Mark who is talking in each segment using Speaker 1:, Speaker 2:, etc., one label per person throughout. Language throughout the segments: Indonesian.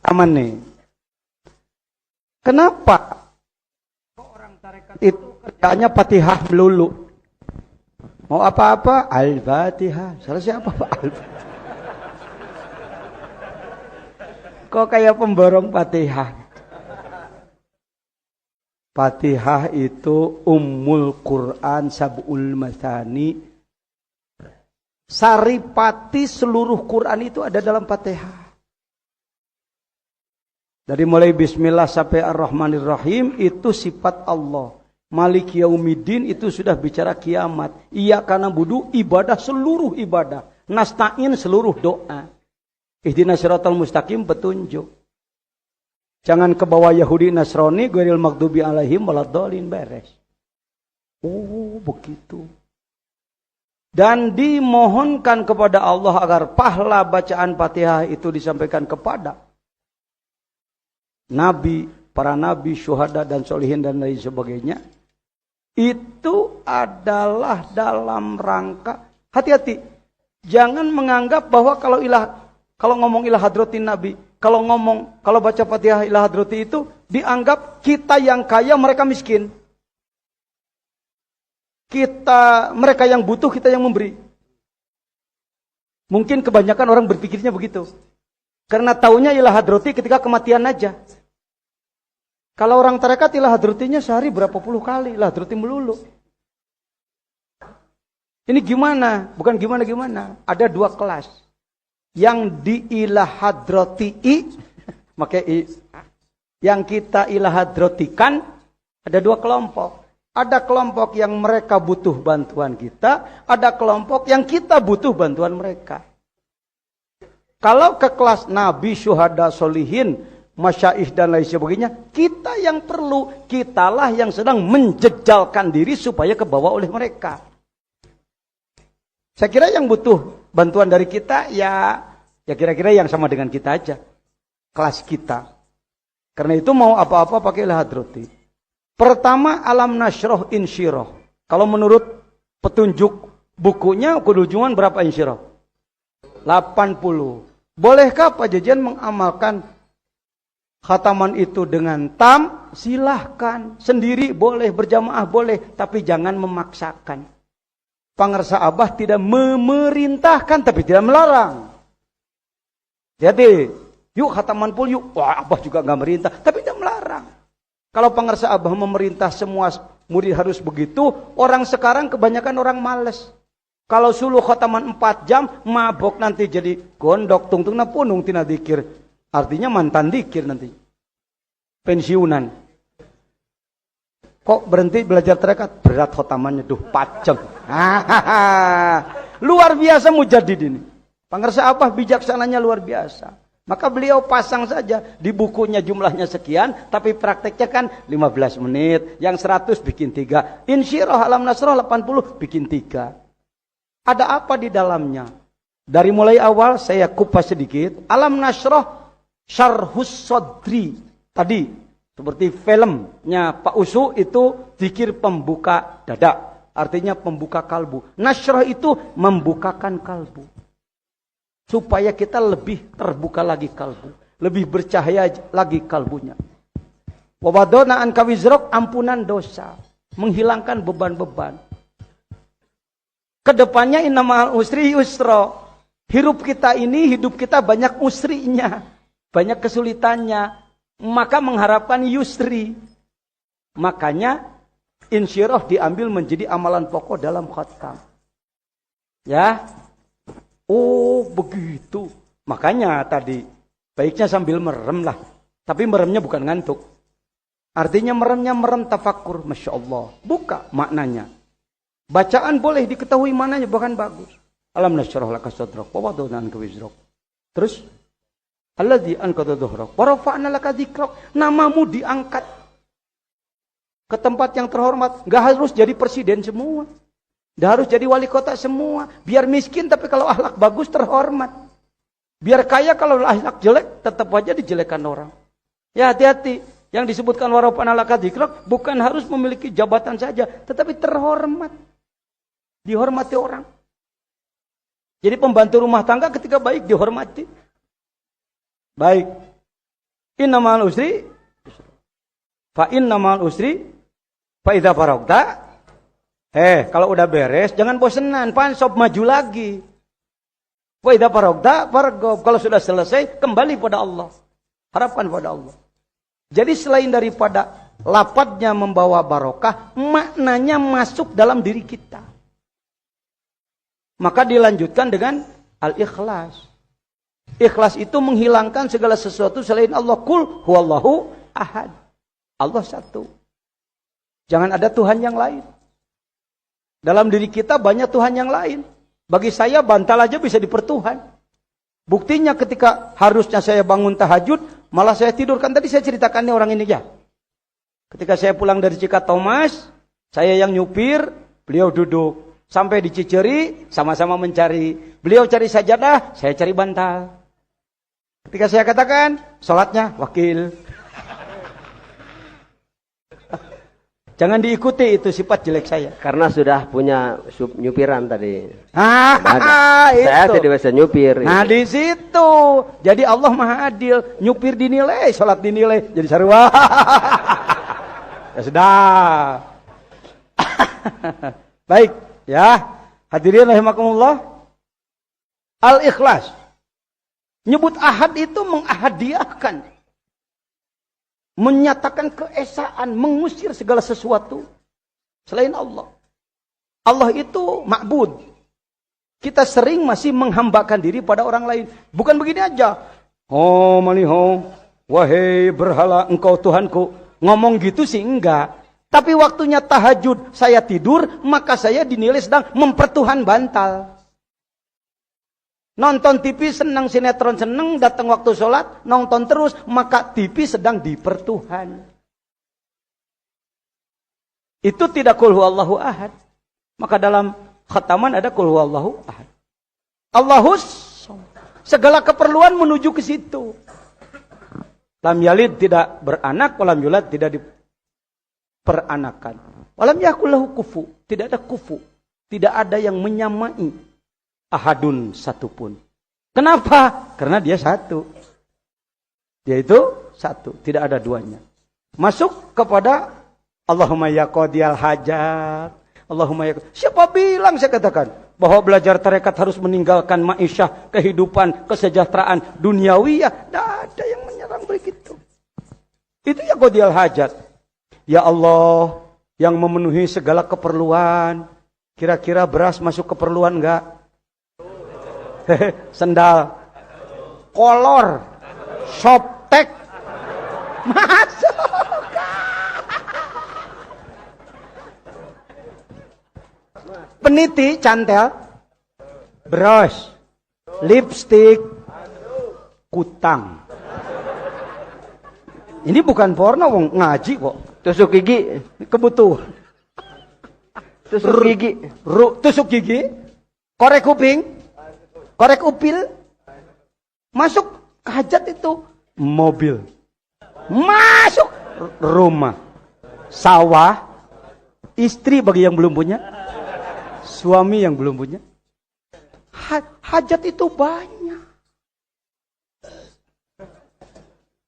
Speaker 1: aman nih. Kenapa orang tarekat itu kerjanya Fatihah melulu? Mau apa-apa Al-Fatihah. Selesai apa-apa Al-Fatihah. Kok kayak pemborong Fatihah? Fatihah itu Ummul Quran Sab'ul Mathani. Saripati seluruh Quran itu ada dalam Fatihah. Dari mulai Bismillah sampai Ar-Rahmanir-Rahim itu sifat Allah. Malik Yaumiddin itu sudah bicara kiamat. Iyyaka na'budu ibadah seluruh ibadah. Nasta'in seluruh doa. Ihdinas siratal mustaqim petunjuk. Jangan ke bawah Yahudi Nasrani ghairil maghdubi alaihim waladdallin beres. Oh, begitu. Dan dimohonkan kepada Allah agar pahala bacaan Fatihah itu disampaikan kepada nabi, para nabi, syuhada dan solihin dan lain sebagainya. Itu adalah dalam rangka hati-hati. Jangan menganggap bahwa kalau ngomong ilah hadratin nabi, kalau baca Fatihah ilah hadrati itu dianggap kita yang kaya, mereka miskin. Mereka yang butuh, kita yang memberi. Mungkin kebanyakan orang berpikirnya begitu. Karena taunya ilah hadrati ketika kematian aja. Kalau orang tarekat ilah hadratinya sehari berapa puluh kali ilah hadrati melulu. Ini gimana? Bukan gimana-gimana. Ada dua kelas. Yang di ilah hadrati pakai i. Yang kita ilah hadratikan ada dua kelompok. Ada kelompok yang mereka butuh bantuan kita, ada kelompok yang kita butuh bantuan mereka. Kalau ke kelas nabi, syuhada, solihin, masyaikh dan lain sebagainya, kita yang perlu, kitalah yang sedang menjejalkan diri supaya kebawa oleh mereka. Saya kira yang butuh bantuan dari kita ya kira-kira yang sama dengan kita aja. Kelas kita. Karena itu mau apa-apa pakailah hadrati. Pertama alam nasroh insyirah. Kalau menurut petunjuk bukunya kedujuan berapa insyirah? 80. Bolehkah Pak Jajan mengamalkan khataman itu dengan tam? Silahkan. Sendiri boleh, berjamaah boleh. Tapi jangan memaksakan. Pangersa Abah tidak memerintahkan tapi tidak melarang. Jadi, yuk khataman pul yuk. Wah, Abah juga nggak merintah, tapi tidak melarang. Kalau pangersa Abah memerintah semua murid harus begitu, orang sekarang kebanyakan orang males. Kalau suluh khataman 4 jam, mabok nanti jadi gondok, tungtungna punung tina dikir. Artinya mantan dikir nanti. Pensiunan. Kok berhenti belajar tarekat? Berat khatamannya, 4 jam. Luar biasa mujadid ini. Pangersa Abah bijaksananya luar biasa. Maka beliau pasang saja di bukunya jumlahnya sekian, tapi prakteknya kan 15 menit, yang 100 bikin 3. Insyirah alam nasroh 80 bikin 3. Ada apa di dalamnya? Dari mulai awal saya kupas sedikit. Alam nasroh syarhus sodri. Tadi seperti filmnya Pak Usu itu zikir pembuka dada. Artinya pembuka kalbu. Nasroh itu membukakan kalbu. Supaya kita lebih terbuka lagi kalbu. Lebih bercahaya lagi kalbunya. Wawadona an kawizrok, ampunan dosa. Menghilangkan beban-beban. Kedepannya innamal usri yusra. Hidup kita banyak usrinya. Banyak kesulitannya. Maka mengharapkan yusri. Makanya insyirah diambil menjadi amalan pokok dalam khatam. Ya. Oh begitu. Makanya tadi baiknya sambil merem lah. Tapi meremnya bukan ngantuk. Artinya merem tafakkur. Masya Allah. Buka maknanya. Bacaan boleh diketahui mananya bahkan bagus. Alam nasyrah laka sadrak wa wada'na anka wizrak. Terus alladzi anqadha dhahrak wa rafa'na laka dzikrak. Namamu diangkat ke tempat yang terhormat. Enggak harus jadi presiden semua. Dah harus jadi wali kota semua. Biar miskin tapi kalau akhlak bagus terhormat. Biar kaya kalau akhlak jelek tetap aja dijelekan orang. Ya hati-hati. Yang disebutkan warafa'na laka dzikrak bukan harus memiliki jabatan saja. Tetapi terhormat. Dihormati orang. Jadi pembantu rumah tangga ketika baik dihormati. Baik. Innamal usri fa innamal usri fa idza faragta. Kalau udah beres jangan bosenan, pansop maju lagi. Fa idza faragta farghab. Kalau sudah selesai kembali pada Allah. Harapkan pada Allah. Jadi selain daripada lafadznya membawa barokah, maknanya masuk dalam diri kita. Maka dilanjutkan dengan al-ikhlas. Ikhlas itu menghilangkan segala sesuatu selain Allah. Qul huwallahu ahad. Allah satu. Jangan ada Tuhan yang lain. Dalam diri kita banyak Tuhan yang lain. Bagi saya bantal aja bisa dipertuhan. Buktinya ketika harusnya saya bangun tahajud, malah saya tidur. Kan tadi saya ceritakan nih orang ini ya. Ketika saya pulang dari Cikatomas, saya yang nyupir, beliau duduk. Sampai di Ciceri, sama-sama mencari. Beliau cari sajadah, saya cari bantal. Ketika saya katakan, sholatnya wakil. Jangan diikuti itu sifat jelek saya.
Speaker 2: Karena sudah punya nyupiran tadi.
Speaker 1: Saya
Speaker 2: tidak bisa nyupir.
Speaker 1: Nah di situ. Jadi Allah Maha Adil. Nyupir dinilai, sholat dinilai. Jadi sarwa. Ya sudah. Baik. Ya. Hadirin rahimakumullah. Al-ikhlas. Nyebut ahad itu mengahadiahkan. Menyatakan keesaan, mengusir segala sesuatu selain Allah. Allah itu ma'bud. Kita sering masih menghambakan diri pada orang lain. Bukan begini aja. Oh maliho, wahai berhala engkau Tuhanku. Ngomong gitu sih enggak. Tapi waktunya tahajud, saya tidur, maka saya dinilai sedang mempertuhan bantal. Nonton TV senang, sinetron senang, datang waktu sholat, nonton terus, maka TV sedang dipertuhan. Itu tidak qul huwallahu ahad. Maka dalam khataman ada qul huwallahu ahad. Allahus, segala keperluan menuju ke situ. Lam yalid tidak beranak, walam yulad tidak diperanakan. Walam yakul lahu kufu, tidak ada kufu. Tidak ada yang menyamai ahadun satupun. Kenapa? Karena dia satu. Dia itu satu, tidak ada duanya. Masuk kepada Allahumma ya qadiyal hajat. Allahumma ya. Siapa bilang saya katakan bahwa belajar tarekat harus meninggalkan ma'isyah, kehidupan, kesejahteraan duniawiyah? Tidak ada yang menyerang begitu. Itu ya qadiyal hajat. Ya Allah yang memenuhi segala keperluan. Kira-kira beras masuk keperluan enggak? Sendal, kolor, softtek, masuk. Peniti, cantel, brush, lipstick, kutang. Ini bukan porno, wong ngaji kok.
Speaker 2: Tusuk gigi,
Speaker 1: Kebutuhan.
Speaker 2: tusuk gigi,
Speaker 1: Tusuk gigi, korek kuping. Korek upil, masuk ke hajat itu, mobil, masuk rumah, sawah, istri bagi yang belum punya, suami yang belum punya. Hajat itu banyak.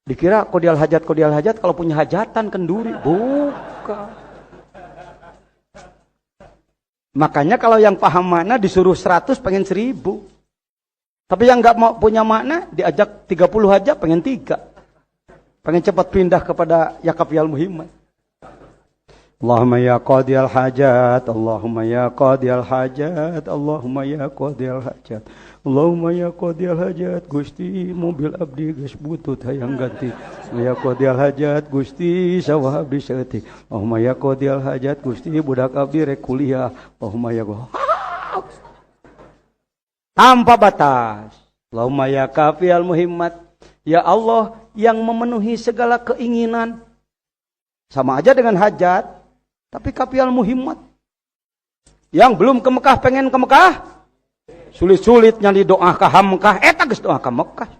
Speaker 1: Dikira kodial hajat, kalau punya hajatan kenduri, bukan. Makanya kalau yang paham makna disuruh 100 pengen 1000. Tapi yang nggak mau punya makna diajak 30 aja pengen 3. Pengen cepat pindah kepada ya kafiyal muhimmat. Allahumma ya qadiyal hajat, Allahumma ya qadiyal hajat, Allahumma ya qadiyal hajat. Allahumma ya qadiyal hajat, Gusti mobil abdi geus butut hayang ganti. Ya qadiyal hajat, Gusti sawah abdi saeutik. Allahumma ya qadiyal hajat, Gusti budak abdi rek kuliah. Allahumma ya tanpa batas. Allahumma ya kafiyal muhimmat. Ya Allah yang memenuhi segala keinginan. Sama aja dengan hajat. Tapi kafiyal muhimmat. Yang belum ke Mekah pengen ke Mekah. Sulit-sulit nyali doa ke Mekah. Eta geus doa ke Mekah.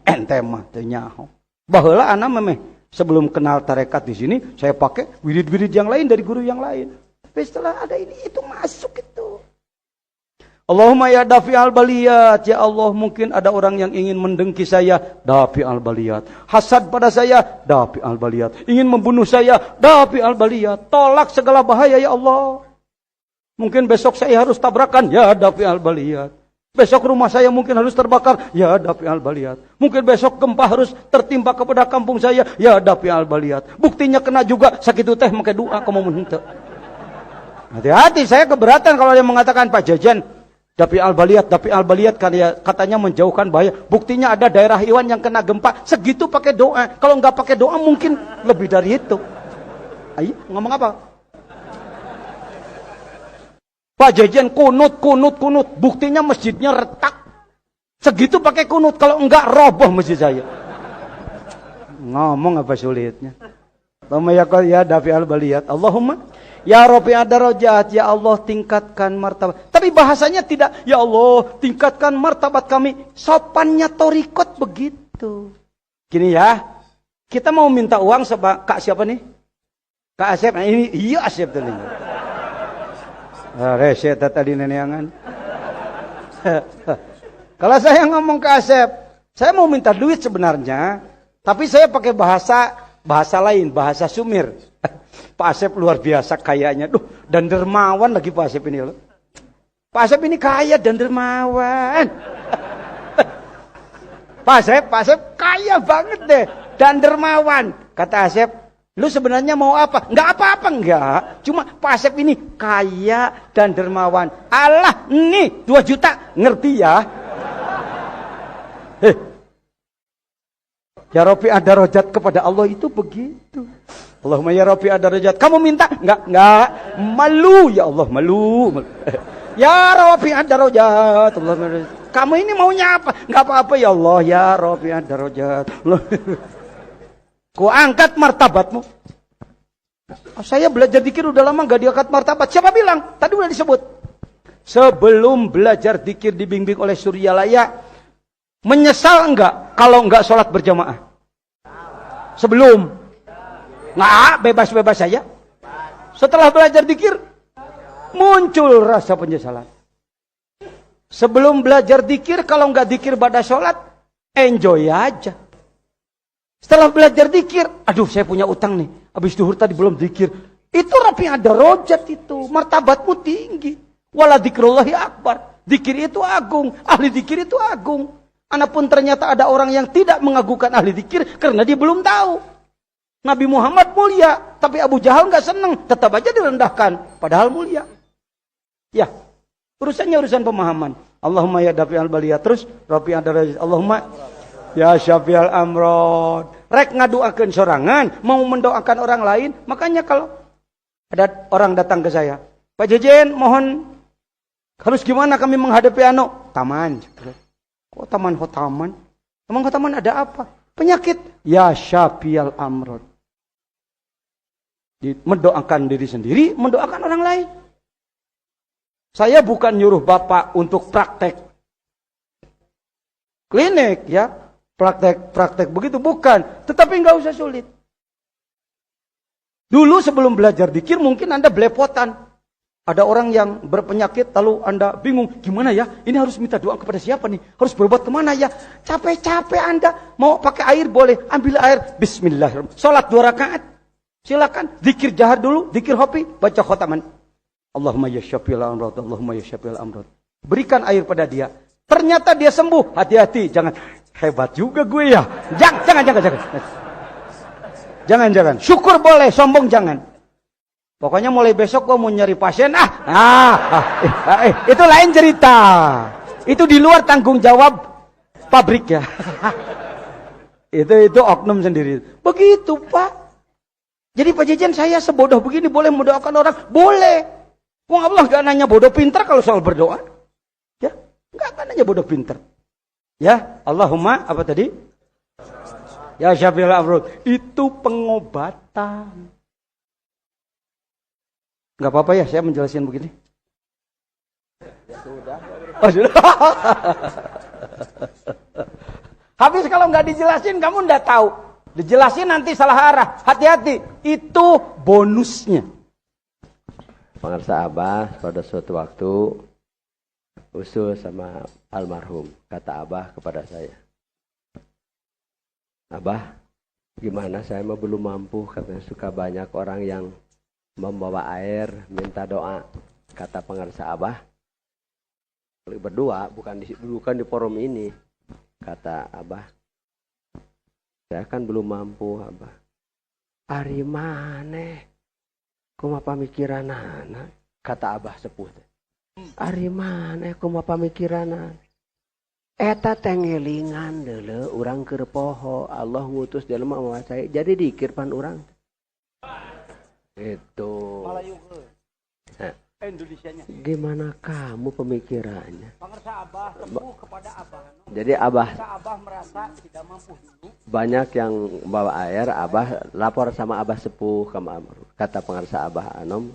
Speaker 1: Ente mah teu nyaho. Baheula ana memeh sebelum kenal tarekat di sini saya pakai wirid-wirid yang lain dari guru yang lain. Tapi setelah ada ini itu masuk itu. Allahumma ya dafi'al baliyat, ya Allah mungkin ada orang yang ingin mendengki saya, dafi'al baliyat. Hasad pada saya, dafi'al baliyat. Ingin membunuh saya, dafi'al baliyat. Tolak segala bahaya ya Allah. Mungkin besok saya harus tabrakan, ya dafi'al baliyat. Besok rumah saya mungkin harus terbakar, ya dafi'al baliyat. Mungkin besok gempa harus tertimpa kepada kampung saya, ya dafi'al baliyat. Buktinya kena juga sakit teh pakai doa kamu menhente. Hati-hati, saya keberatan kalau dia mengatakan Pak Jajan dafi'al baliyat katanya menjauhkan bahaya. Buktinya ada daerah Iwan yang kena gempa, segitu pakai doa. Kalau nggak pakai doa mungkin lebih dari itu. Ayo, ngomong apa? Pak Jajan kunut. Buktinya masjidnya retak. Segitu pakai kunut. Kalau enggak roboh masjid saya. Ngomong apa sulitnya. Allahumma ya dafi'al baliyat. Allahumma ya rafi'ad darajat. Ya Allah tingkatkan martabat. Tapi bahasanya tidak. Ya Allah tingkatkan martabat kami. Sopannya torikot begitu. Gini ya. Kita mau minta uang sama Kak siapa nih? Kak Asep. Nah, ini iya Asep tadi. Reset tadi neneangan. Kalau saya ngomong ke Asep, saya mau minta duit sebenarnya, tapi saya pakai bahasa lain, bahasa Sumir. Pak Asep luar biasa kayanya, dan dermawan lagi Pak Asep ini loh. Pak Asep ini kaya dan dermawan. Pak Asep kaya banget deh dan dermawan. Kata Asep, lu sebenarnya mau apa? Enggak apa-apa, enggak. Cuma Pak Asep ini kaya dan dermawan. Allah, nih 2 juta. Ngerti ya? Ya Rafi'ad darajat kepada Allah itu begitu. Allahumma ya Rafi'ad darajat. Kamu minta? Enggak. Malu ya Allah, malu. Ya Rafi'ad darajat. Kamu ini maunya apa? Enggak apa-apa ya Allah, ya Rafi'ad darajat. Ku angkat martabatmu. Saya belajar dikir udah lama gak diangkat martabat. Siapa bilang? Tadi udah disebut. Sebelum belajar dikir dibimbing oleh Suryalaya, menyesal enggak kalau enggak sholat berjamaah? Sebelum. Nggak, bebas-bebas saja. Setelah belajar dikir, muncul rasa penyesalan. Sebelum belajar dikir, kalau enggak dikir pada sholat, enjoy aja. Setelah belajar dikir, aduh saya punya utang nih. Habis duhur tadi belum dikir. Itu Rafi'ad darajat itu. Martabatmu tinggi. Wala dzikrullahi akbar. Dikir itu agung. Ahli dikir itu agung. Anapun ternyata ada orang yang tidak mengagungkan ahli dikir karena dia belum tahu. Nabi Muhammad mulia. Tapi Abu Jahal nggak senang. Tetap aja direndahkan. Padahal mulia. Ya. Urusannya urusan pemahaman. Allahumma ya dafi'al baliyat. Terus Rafi'ad darajat. Allahumma ya syafi'al amrod. Rek ngaduakeun sorangan, mau mendoakan orang lain. Makanya kalau ada orang datang ke saya, Pak Jejen, mohon harus gimana kami menghadapi taman. Kok taman hotaman? Emang hotaman ada apa? Penyakit. Ya syafi'al amrod. Mendoakan diri sendiri, mendoakan orang lain. Saya bukan nyuruh Bapak untuk praktek klinik ya. Praktek begitu bukan, tetapi nggak usah sulit. Dulu sebelum belajar dikir mungkin Anda belepotan. Ada orang yang berpenyakit lalu Anda bingung, gimana ya? Ini harus minta doa kepada siapa nih? Harus berobat kemana ya? Capek-capek Anda mau pakai air boleh, ambil air. Bismillahirrahmanirrahim. Salat 2 rakaat, silakan. Dikir jahar dulu, dikir hopi, baca khotaman. Allahumma ya syafi'al amrad, Allahumma ya syafi'al amrad. Berikan air pada dia. Ternyata dia sembuh. Hati-hati, jangan. Hebat juga gue ya. Jangan. Syukur boleh, sombong jangan. Pokoknya mulai besok gue mau nyari pasien. Itu lain cerita. Itu di luar tanggung jawab pabrik ya. Itu oknum sendiri. Begitu Pak. Jadi Pak Jejen saya sebodoh begini boleh mendoakan orang? Boleh. Wong Allah gak nanya bodoh pintar kalau soal berdoa. Ya, gak nanya bodoh pintar. Ya, Allahumma apa tadi? Ya syafi'al amrod. Itu pengobatan. Enggak apa-apa ya saya menjelaskan begini. Sudah. Oh, sudah. Habis kalau nggak dijelasin kamu nggak tahu. Dijelasin nanti salah arah. Hati-hati. Itu bonusnya.
Speaker 2: Pengarsa Abah pada suatu waktu usul sama almarhum. Kata Abah kepada saya, Abah, gimana saya mah belum mampu. Katanya suka banyak orang yang membawa air, minta doa. Kata pengarsa Abah, berdua, bukan di forum ini. Kata Abah, saya kan belum mampu, Abah. Ari maneh, kumaha pamikiranana? Kata Abah sepuh. Ari maneh, kumaha pamikiranana? Eta tengelingan deuleu urang keur poho, Allah ngutus jelema mawasai. Jadi dikir pan urang. Itu.
Speaker 1: Indonesianya.
Speaker 2: Gimana kamu pemikirannya?
Speaker 1: Pengersa Abah teguh kepada Abah.
Speaker 2: Jadi Abah
Speaker 1: merasa tidak mampu dulu.
Speaker 2: banyak yang bawa air, Abah lapor sama Abah sepuh, kata pengarsa Abah Anom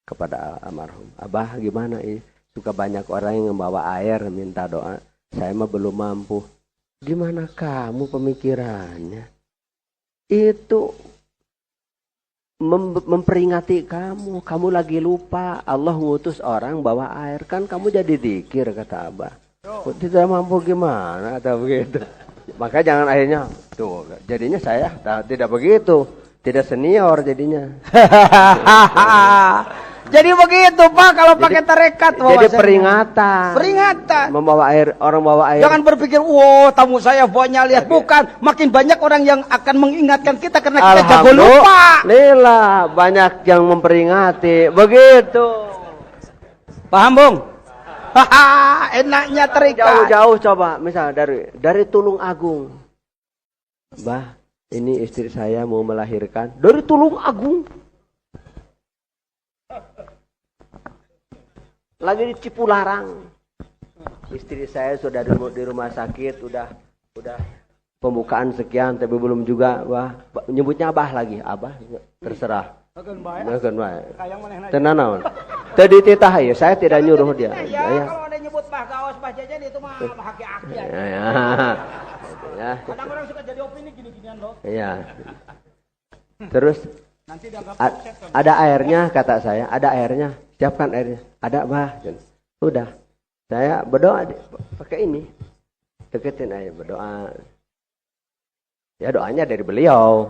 Speaker 2: kepada almarhum. Abah gimana ini? Suka banyak orang yang membawa air minta doa. Saya mah belum mampu. Gimana kamu pemikirannya? Itu memperingati kamu. Kamu lagi lupa. Allah ngutus orang bawa air. Kan kamu jadi dikir, kata Abah. Tidak mampu gimana? Atau begitu. Maka jangan akhirnya. Tuh, jadinya saya tidak begitu. Tidak senior jadinya.
Speaker 1: Jadi begitu Pak kalau pakai tarekat.
Speaker 2: Jadi peringatan.
Speaker 1: Peringatan.
Speaker 2: Membawa air, orang bawa air.
Speaker 1: Jangan berpikir, wow tamu saya banyak lihat. Bukan, makin banyak orang yang akan mengingatkan kita karena kita jago lupa.
Speaker 2: Alhamdulillah, banyak yang memperingati. Begitu.
Speaker 1: Paham Bung? Haha, enaknya terikat.
Speaker 2: Jauh-jauh coba, misalnya dari Tulung Agung. Bah, ini istri saya mau melahirkan dari Tulung Agung. Lagi di Cipularang. Istri saya sudah di rumah sakit, udah pembukaan sekian tapi belum juga, Bah. Nyebutnya Abah lagi, Abah terserah. Akan baik. Tenan naon? Tadi titah ya, saya tidak nyuruh dia.
Speaker 1: Ya, kalau ada nyebut Bah Gaos, Bah Jajan itu mah haki-haki aja.
Speaker 2: Ya.
Speaker 1: Kadang orang suka jadi opini gini-ginian loh.
Speaker 2: Iya. Terus
Speaker 1: Nanti dianggap
Speaker 2: ada airnya, kata saya, ada airnya. Siapkan airnya. Ada, Bah. Udah. Saya berdoa pakai ini. Deketin aja berdoa. Ya doanya dari beliau.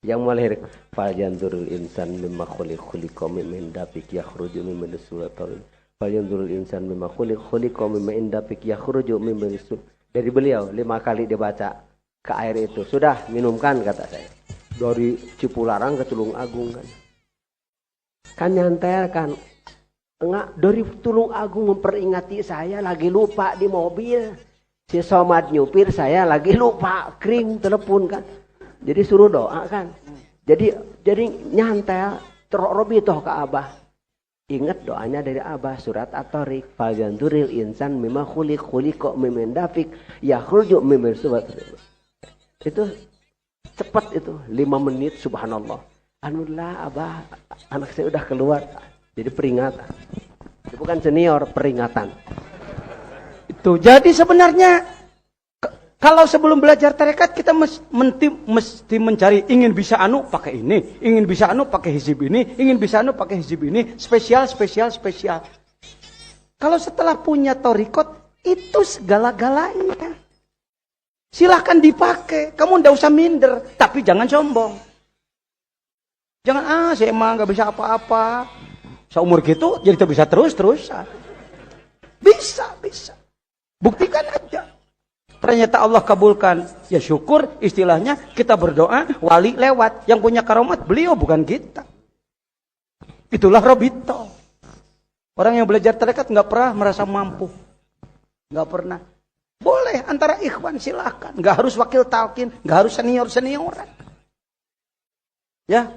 Speaker 2: Yang melahirkan. Falyanzurul insan mimma khuliqa min dafik yakhruju min sulatul. Falyanzurul insan mimma khuliqa min dafik yakhruju min sul. Dari beliau 5 kali dibaca ke air itu. Sudah, minumkan, kata saya. Dari Cipularang ke Tulung Agung kan. Kan nyantel kan. Enggak, dari Tulung Agung memperingati saya lagi lupa di mobil. Si Somad nyupir saya lagi lupa, kering telepon kan. Jadi suruh doa kan. Jadi nyantel Robi toh ke Abah. Ingat doanya dari Abah surat At-Tariq. Falyanzuril insan mimma khuliqa min dafik yakhruju min surat. Itu cepat itu 5 menit subhanallah. Alhamdulillah Abah, anak saya udah keluar. Jadi peringatan. Itu bukan senior, peringatan.
Speaker 1: Itu. Jadi sebenarnya kalau sebelum belajar tarekat kita mesti mencari ingin bisa anu pakai ini, ingin bisa anu pakai hizib ini, ingin bisa anu pakai hizib ini, spesial. Kalau setelah punya torikot itu segala-galanya. Silahkan dipakai, kamu ndak usah minder, tapi jangan sombong. Jangan saya emang nggak bisa apa-apa. Seumur gitu jadi bisa terus-terusan. Bisa. Buktikan aja. Ternyata Allah kabulkan. Ya syukur, istilahnya kita berdoa, wali lewat. Yang punya karomat beliau bukan kita. Itulah Robito. Orang yang belajar tarekat nggak pernah merasa mampu. Nggak pernah. Boleh antara ikhwan silahkan. Nggak harus wakil talqin, nggak harus senioran. Ya.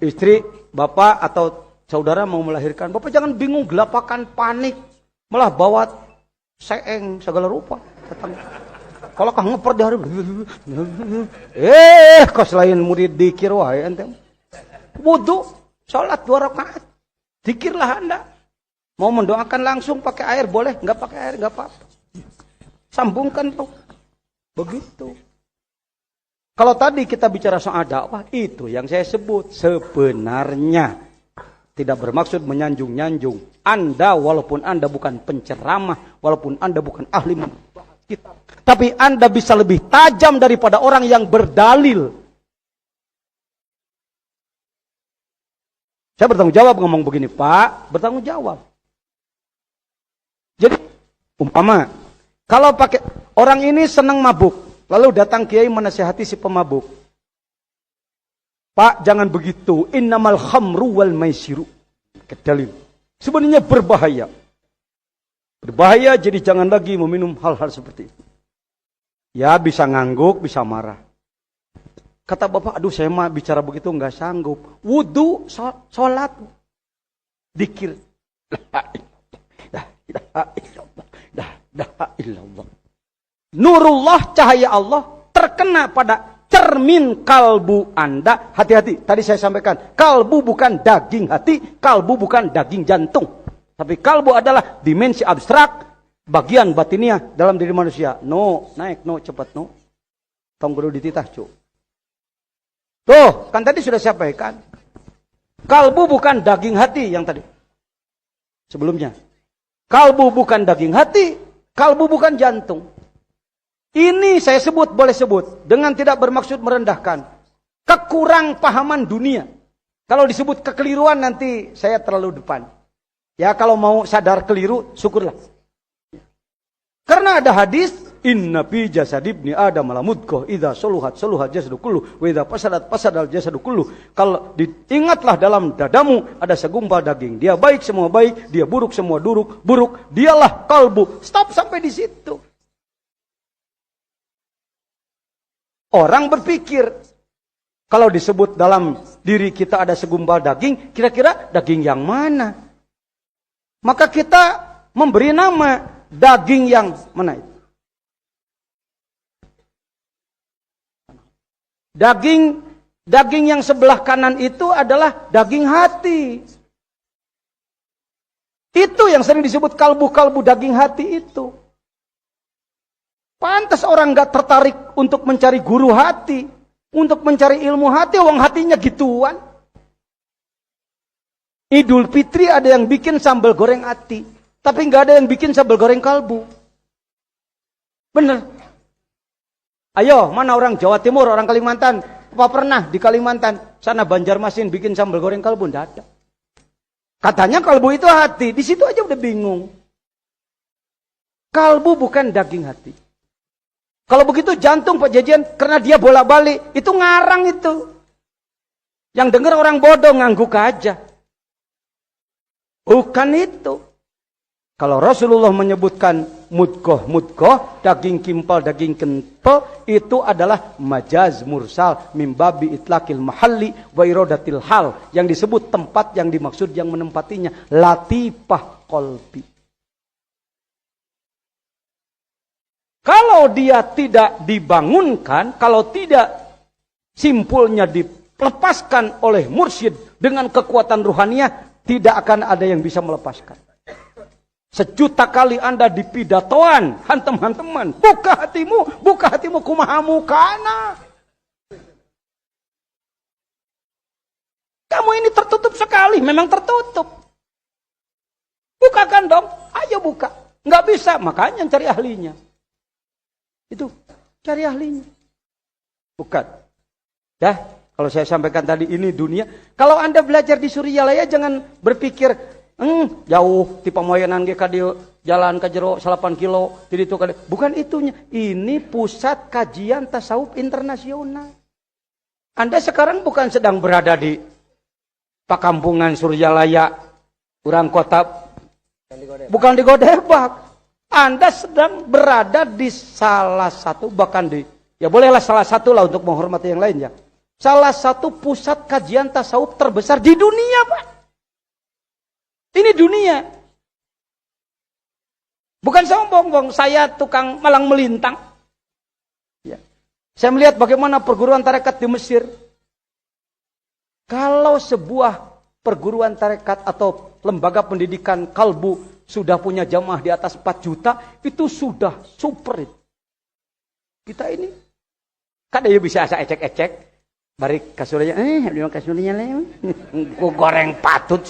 Speaker 1: Istri, bapak atau saudara mau melahirkan. Bapak jangan bingung, gelapakan, panik. Malah bawa seeng segala rupa. Kalau kah ngeper di hari. Kau selain murid dikir wahai ente. Wudu, sholat 2 rakaat. Dikirlah Anda. Mau mendoakan langsung pakai air boleh, nggak pakai air nggak apa-apa. Sambungkan tuh. Begitu. Kalau tadi kita bicara soal dakwah, itu yang saya sebut sebenarnya tidak bermaksud menyanjung-nyanjung. Anda walaupun Anda bukan penceramah, walaupun Anda bukan ahli kitab, tapi Anda bisa lebih tajam daripada orang yang berdalil. Saya bertanggung jawab ngomong begini, Pak, bertanggung jawab. Jadi, umpama, kalau pakai orang ini senang mabuk, lalu datang kiai menasihati si pemabuk. Pak, jangan begitu. Innamal khamru wal maisiru. Dalil. Sebenarnya berbahaya. Berbahaya, jadi jangan lagi meminum hal-hal seperti itu. Ya, bisa ngangguk, bisa marah. Kata bapak, aduh saya mah bicara begitu nggak sanggup. Wudu, sholat, dikir. Nurullah, cahaya Allah terkena pada cermin kalbu Anda. Hati-hati, tadi saya sampaikan, kalbu bukan daging hati, kalbu bukan daging jantung. Tapi kalbu adalah dimensi abstrak, bagian batiniah dalam diri manusia. No, naik, no, cepat, no. Tong perlu dititah, cu. Tuh, kan tadi sudah saya sampaikan. Kalbu bukan daging hati yang tadi. Sebelumnya. Kalbu bukan daging hati, kalbu bukan jantung. Ini saya sebut, boleh sebut, dengan tidak bermaksud merendahkan. Kekurang pahaman dunia. Kalau disebut kekeliruan nanti saya terlalu depan. Ya kalau mau sadar keliru, syukurlah. Karena ada hadis, inna fi jasad ibni adam la mudghah idza saluhat jasadu kullu wa idza fasadal jasadu kullu. Kalau diingatlah dalam dadamu ada segumpal daging. Dia baik semua baik, dia buruk semua buruk. Dialah kalbu. Stop sampai di situ. Orang berpikir, kalau disebut dalam diri kita ada segumpal daging, kira-kira daging yang mana? Maka kita memberi nama daging yang mana itu? Daging yang sebelah kanan itu adalah daging hati. Itu yang sering disebut kalbu-kalbu daging hati itu. Pantas orang gak tertarik untuk mencari guru hati. Untuk mencari ilmu hati, wong hatinya gituan. Idul Fitri ada yang bikin sambal goreng hati. Tapi gak ada yang bikin sambal goreng kalbu. Bener. Ayo, mana orang Jawa Timur, orang Kalimantan? Apa pernah di Kalimantan? Sana Banjarmasin bikin sambal goreng kalbu? Tidak ada. Katanya kalbu itu hati. Di situ aja udah bingung. Kalbu bukan daging hati. Kalau begitu jantung Pak Jajian, karena dia bolak-balik, itu ngarang itu. Yang dengar orang bodoh, ngangguk aja. Bukan itu. Kalau Rasulullah menyebutkan mudghah, daging kimpal, daging kental, itu adalah majaz mursal mimbabi itlaqil mahalli wa iradatil hal. Yang disebut tempat yang dimaksud yang menempatinya. Latifah qalbi. Kalau dia tidak dibangunkan, kalau tidak simpulnya dilepaskan oleh mursyid dengan kekuatan ruhaniyah, tidak akan ada yang bisa melepaskan. Sejuta kali Anda dipidatoan, hantem-hanteman, buka hatimu kumahamu kana. Kamu ini tertutup sekali, memang tertutup. Bukakan dong, ayo buka. Nggak bisa, makanya cari ahlinya. Itu, cari ahlinya. Bukan. Dah, kalau saya sampaikan tadi ini dunia. Kalau Anda belajar di Suryalaya jangan berpikir, jauh ti pamoyanan ge ka dieu jalan ka jero 8 kilo di ditu ka. Bukan itunya. Ini pusat kajian tasawuf internasional. Anda sekarang bukan sedang berada di Pakampungan Suryalaya, urang kota, bukan di Godebak. Anda sedang berada di salah satu, bahkan di, ya bolehlah salah satu lah untuk menghormati yang lain ya. Salah satu pusat kajian tasawuf terbesar di dunia, Pak. Ini dunia. Bukan sombong, saya tukang malang melintang. Ya. Saya melihat bagaimana perguruan tarekat di Mesir. Kalau sebuah perguruan tarekat atau lembaga pendidikan kalbu sudah punya jamaah di atas 4 juta, itu sudah super. Kita ini, kan dia bisa asa ecek-ecek. Bari kasurnya, kasurnya goreng patut.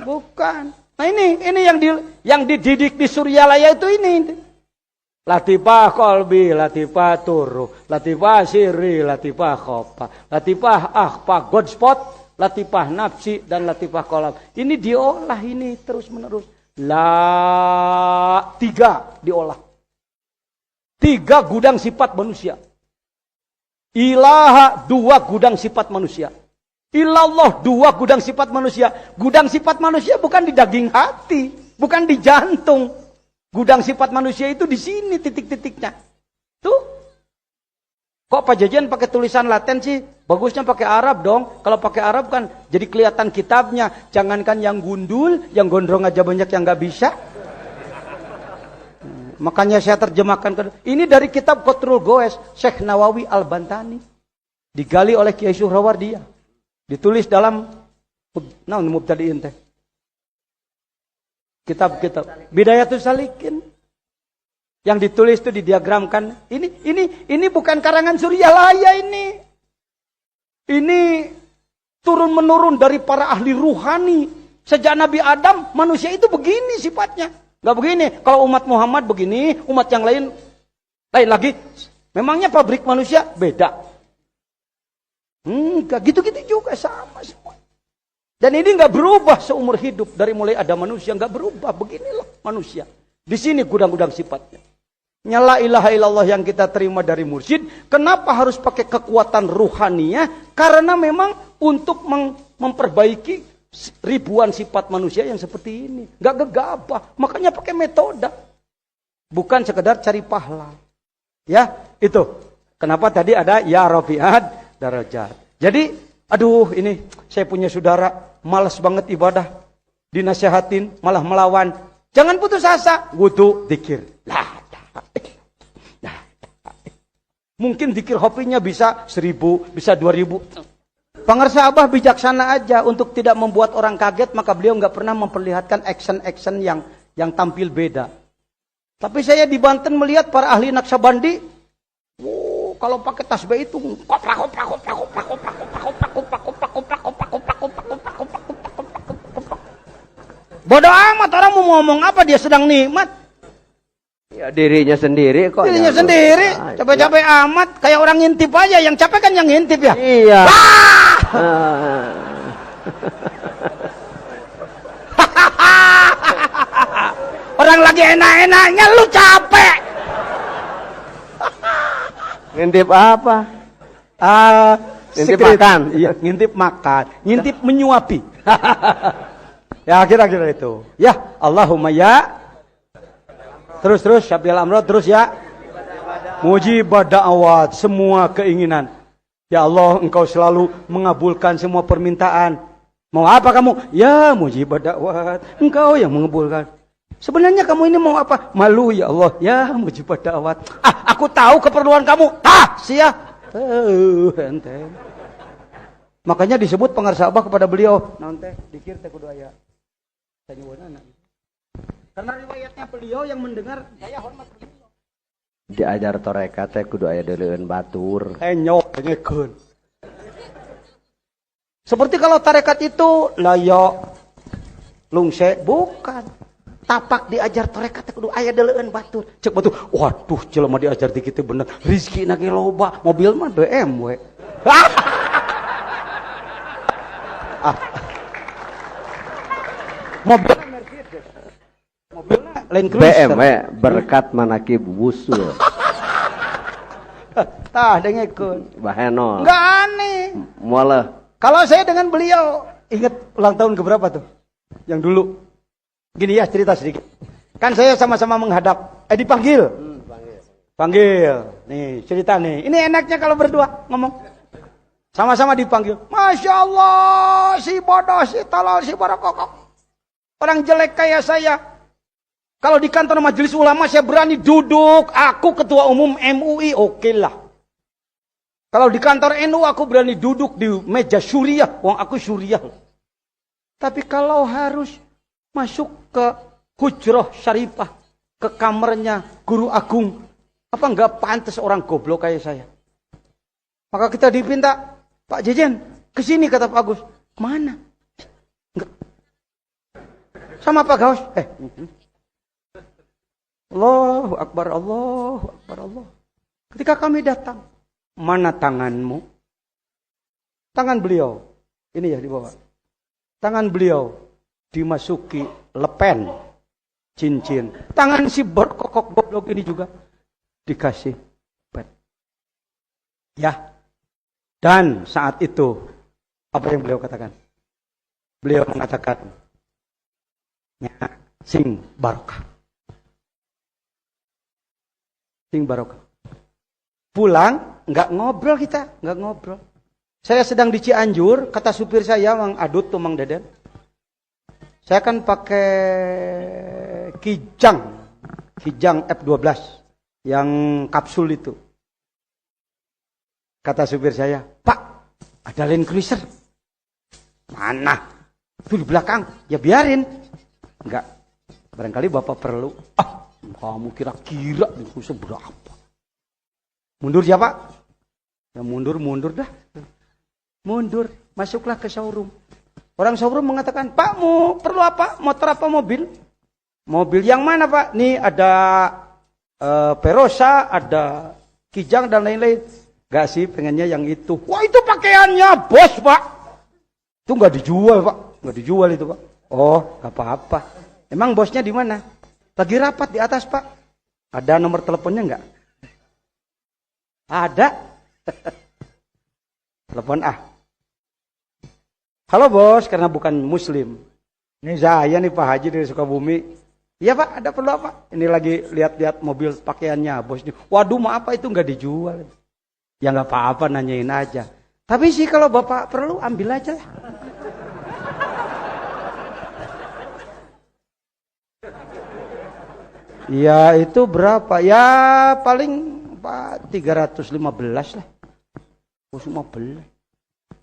Speaker 1: Bukan. Nah ini yang dididik di Suryalaya itu ini. Latifah kolbi, latifah turu, latifah siri, latifah khofa, latifah akhfa, godspot, latifah nafsi, dan latifah kolam. Ini diolah ini terus menerus. Tiga diolah. 3 gudang sifat manusia. Ilaha 2 gudang sifat manusia. Ilallah 2 gudang sifat manusia. Gudang sifat manusia bukan di daging hati, bukan di jantung. Gudang sifat manusia itu di sini titik-titiknya. Tuh. Kok Pak Jajan pakai tulisan Latin sih? Bagusnya pakai Arab dong. Kalau pakai Arab kan jadi kelihatan kitabnya. Jangankan yang gundul, yang gondrong aja banyak yang nggak bisa. Makanya saya terjemahkan. Ini dari kitab Qatrul Goes, Syekh Nawawi Al-Bantani. Digali oleh Kiai Suhrawardiyah. Ditulis dalam Mubtadi'in teh. Kitab-kitab Bidayatus Salikin yang ditulis itu didiagramkan. Ini bukan karangan Suryalaya ini. Ini turun menurun dari para ahli ruhani. Sejak Nabi Adam manusia itu begini sifatnya. Enggak begini. Kalau umat Muhammad begini, umat yang lain lagi. Memangnya pabrik manusia beda. Enggak gitu-gitu juga sama semua. Dan ini nggak berubah seumur hidup. Dari mulai ada manusia nggak berubah. Beginilah manusia. Di sini gudang-gudang sifatnya. La ilaha illallah yang kita terima dari mursyid. Kenapa harus pakai kekuatan ruhaniyah? Karena memang untuk memperbaiki ribuan sifat manusia yang seperti ini. Nggak gegabah. Makanya pakai metode. Bukan sekedar cari pahala. Ya, itu. Kenapa tadi ada ya rafi'at darajat. Jadi aduh ini saya punya saudara malas banget ibadah. Dinasihatin malah melawan. Jangan putus asa. Wudu, zikir. Mungkin zikir hopinya bisa 1000, bisa 2000. Pangarsa Abah bijaksana aja untuk tidak membuat orang kaget. Maka beliau nggak pernah memperlihatkan action-action yang tampil beda. Tapi saya di Banten melihat para ahli Naksabandi. Kalau pakai tasbih itu bodoh amat, orang mau ngomong apa, dia sedang nikmat.
Speaker 2: Ya dirinya sendiri kok.
Speaker 1: Dirinya sendiri, capek-capek amat, kayak orang ngintip aja, yang capek kan yang ngintip ya.
Speaker 2: Iya.
Speaker 1: Orang lagi enak-enaknya lu capek.
Speaker 2: Ngintip apa?
Speaker 1: Ngintip makan. Iya, ngintip makan. Ngintip menyuapi. Ya kira-kira itu. Ya, Allahumma ya. Terus syafi'il amro terus ya. Mujibad da'awat, semua keinginan. Ya Allah, Engkau selalu mengabulkan semua permintaan. Mau apa kamu? Ya, mujibad da'awat. Engkau yang mengabulkan. Sebenarnya kamu ini mau apa? Malu ya Allah. Ya, mujibad da'awat. Aku tahu keperluan kamu. Sia. Ente. Makanya disebut pengarsa Abah kepada beliau. Naon teh? Dikir teh kudu aya. Karena riwayatnya beliau yang mendengar, saya hormat beliau.
Speaker 2: Diajar torekat teh kudu aya deuleueun batur.
Speaker 1: Nyok dengekeun. Seperti kalau tarekat itu layo lungse, bukan. Tapak diajar torekat kudu aya deuleueun batur. Cek batur, waduh jelema diajar di kitu bener. Rizki na ge loba, mobil mah BMW. Mobil Mercedes. Mobilnya Land Cruiser.
Speaker 2: BMW berkat manakib wusul.
Speaker 1: Tah dengekeun.
Speaker 2: Baheno.
Speaker 1: Enggak aneh.
Speaker 2: Moaleuh.
Speaker 1: Kalau saya dengan beliau, ingat ulang tahun keberapa tuh? Yang dulu. Gini ya cerita sedikit. Kan saya sama-sama menghadap. Dipanggil. Panggil. Nih cerita nih. Ini enaknya kalau berdua ngomong. Sama-sama dipanggil. Masya Allah. Si bodoh, si tolol, si barokokok. Orang jelek kayak saya. Kalau di kantor majelis ulama saya berani duduk. Aku ketua umum MUI. Oke lah. Kalau di kantor NU aku berani duduk di meja syuriah. Wong aku syuriah. Tapi kalau harus masuk ke hujrah syarifah, ke kamarnya guru agung, apa enggak pantas orang goblok kayak saya? Maka kita dipinta, Pak Jejen, kesini kata Pak Agus. Mana? Enggak. Sama Pak Gaus. Allahu Akbar, Allahu Akbar, Allah. Ketika kami datang, mana tanganmu? Tangan beliau, ini ya di bawah. Tangan beliau dimasuki lepen cincin. Tangan si berkokok goblok ini juga dikasih pet. Ya. Dan saat itu apa yang beliau katakan? Beliau mengatakan, ya, sing barokah. Sing barokah. Pulang, nggak ngobrol kita, nggak ngobrol. Saya sedang di Cianjur, kata supir saya, Mang Adut tuh Mang Deden. Saya kan pakai Kijang F12 yang kapsul itu. Kata supir saya, Pak, ada Land Cruiser. Mana? Itu di belakang. Ya biarin. Enggak. Barangkali Bapak perlu. Kamu kira-kira itu seberapa? Mundur ya Pak? Ya mundur dah. Mundur. Masuklah ke showroom. Orang showroom mengatakan, Pak mau perlu apa? Motor apa mobil? Mobil yang mana Pak? Nih ada Perosa, ada Kijang dan lain-lain. Gak sih, pengennya yang itu. Wah itu pakaiannya bos Pak. Itu gak dijual Pak. Gak dijual itu Pak. Oh gak apa-apa. Emang bosnya di mana? Lagi rapat di atas Pak. Ada nomor teleponnya enggak? Ada. Telepon Halo bos, karena bukan muslim. Ini saya nih Pak Haji dari Sukabumi. Iya Pak, ada perlu apa? Ini lagi lihat-lihat mobil pakaiannya bos. Waduh maaf Pak, itu nggak dijual. Ya nggak apa-apa, nanyain aja. Tapi sih kalau Bapak perlu ambil aja lah. Ya itu berapa? Ya paling Pak 315 lah. 15.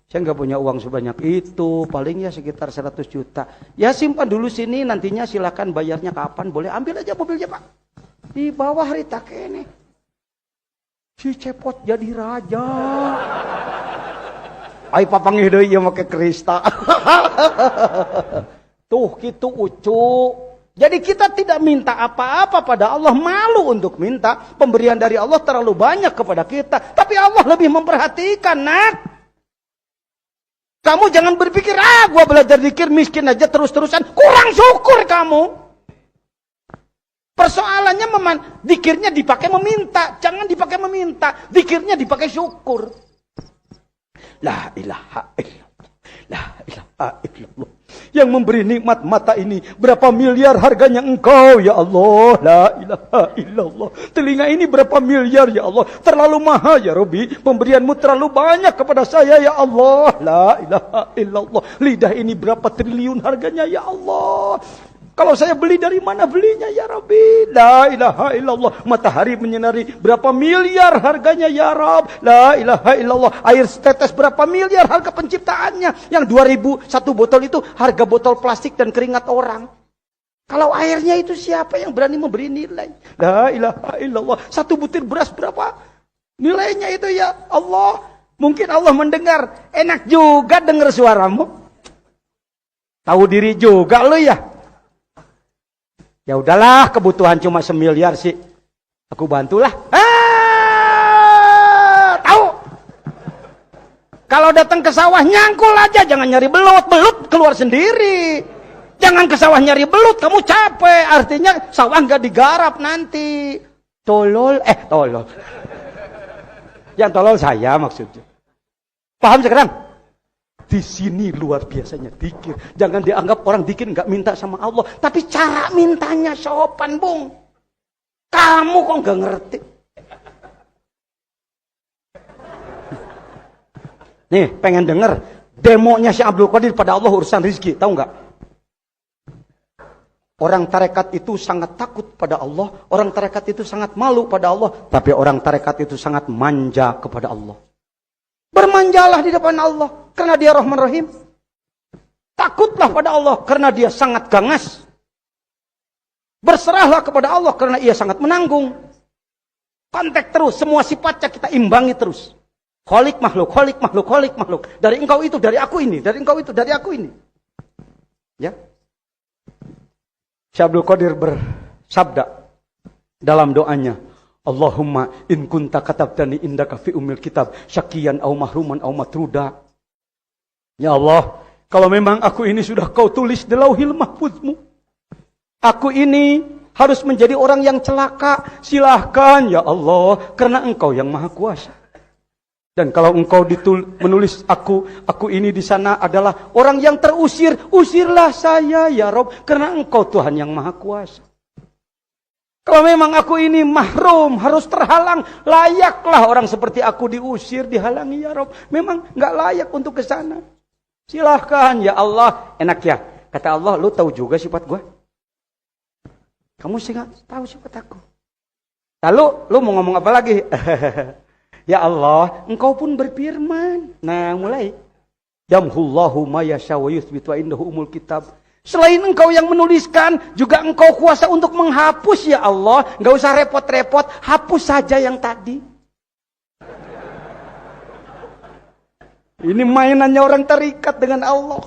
Speaker 1: Saya nggak punya uang sebanyak itu, paling ya sekitar 100 juta. Ya simpan dulu sini, nantinya silakan bayarnya kapan, boleh ambil aja mobilnya Pak. Di bawah Rita kene. Si cepot jadi raja. Ai papang deui ieu make Krista. Tuh gitu ucu. Jadi kita tidak minta apa-apa pada Allah, malu untuk minta. Pemberian dari Allah terlalu banyak kepada kita, tapi Allah lebih memperhatikan, nak. Kamu jangan berpikir, gua belajar zikir miskin aja terus-terusan. Kurang syukur kamu. Persoalannya zikirnya dipakai meminta. Jangan dipakai meminta. Zikirnya dipakai syukur. La ilaha illallah. La ilaha illallah. Yang memberi nikmat mata ini, berapa miliar harganya engkau ya Allah. La ilaha illallah. Telinga ini berapa miliar ya Allah. Terlalu mahal ya Rabbi. Pemberianmu terlalu banyak kepada saya ya Allah. La ilaha illallah. Lidah ini berapa triliun harganya ya Allah. Kalau saya beli dari mana belinya ya Rabbi? La ilaha illallah. Matahari menyinari berapa miliar harganya ya Rabb? La ilaha illallah. Air setetes berapa miliar harga penciptaannya? Yang 2000 satu botol itu harga botol plastik dan keringat orang. Kalau airnya itu siapa yang berani memberi nilai? La ilaha illallah. Satu butir beras berapa nilainya itu ya Allah? Mungkin Allah mendengar. Enak juga dengar suaramu. Tahu diri juga lo ya. Ya udahlah, kebutuhan cuma 1 miliar sih. Aku bantulah. Tahu? Kalau datang ke sawah nyangkul aja, jangan nyari belut. Belut keluar sendiri. Jangan ke sawah nyari belut, kamu capek. Artinya sawah nggak digarap nanti. Tolol. Yang tolol saya maksudnya. Paham sekarang? Di sini luar biasanya dikir. Jangan dianggap orang dikir nggak minta sama Allah. Tapi cara mintanya sopan, Bung. Kamu kok nggak ngerti? Nih, pengen denger demonya si Abdul Qadir pada Allah urusan rezeki, tahu nggak? Orang tarekat itu sangat takut pada Allah. Orang tarekat itu sangat malu pada Allah. Tapi orang tarekat itu sangat manja kepada Allah. Bermanjalah di depan Allah karena dia Rahman Rahim. Takutlah pada Allah karena dia sangat ganas. Berserahlah kepada Allah karena ia sangat menanggung. Kontak terus, semua sifatnya kita imbangi terus. Kholik makhluk, kholik makhluk, kholik makhluk. Dari engkau itu, dari aku ini, dari engkau itu, dari aku ini. Ya. Syekh Abdul Qadir bersabda dalam doanya, Allahumma in kunta katabtani indaka fi umil kitab syakiyan au mahruman au matruda. Ya Allah, kalau memang aku ini sudah kau tulis di lauhil mahfuzmu, aku ini harus menjadi orang yang celaka, silahkan ya Allah, karena engkau yang maha kuasa. Dan kalau engkau menulis aku ini di sana adalah orang yang terusir, usirlah saya ya Rob, karena engkau Tuhan yang maha kuasa. Kalau memang aku ini mahrum, harus terhalang, layaklah orang seperti aku diusir, dihalangi ya Rob. Memang gak layak untuk ke sana. Silahkan ya Allah. Enak ya, kata Allah, lu tahu juga sifat gue? Kamu sih gak tahu sifat aku. Lalu lu mau ngomong apa lagi? Ya Allah, engkau pun berfirman. Nah, mulai. Yamhullahu ma yasha wa yuthbit wa indahu umul kitab. Selain engkau yang menuliskan, juga engkau kuasa untuk menghapus ya Allah. Enggak usah repot-repot, hapus saja yang tadi. Ini mainannya orang terikat dengan Allah.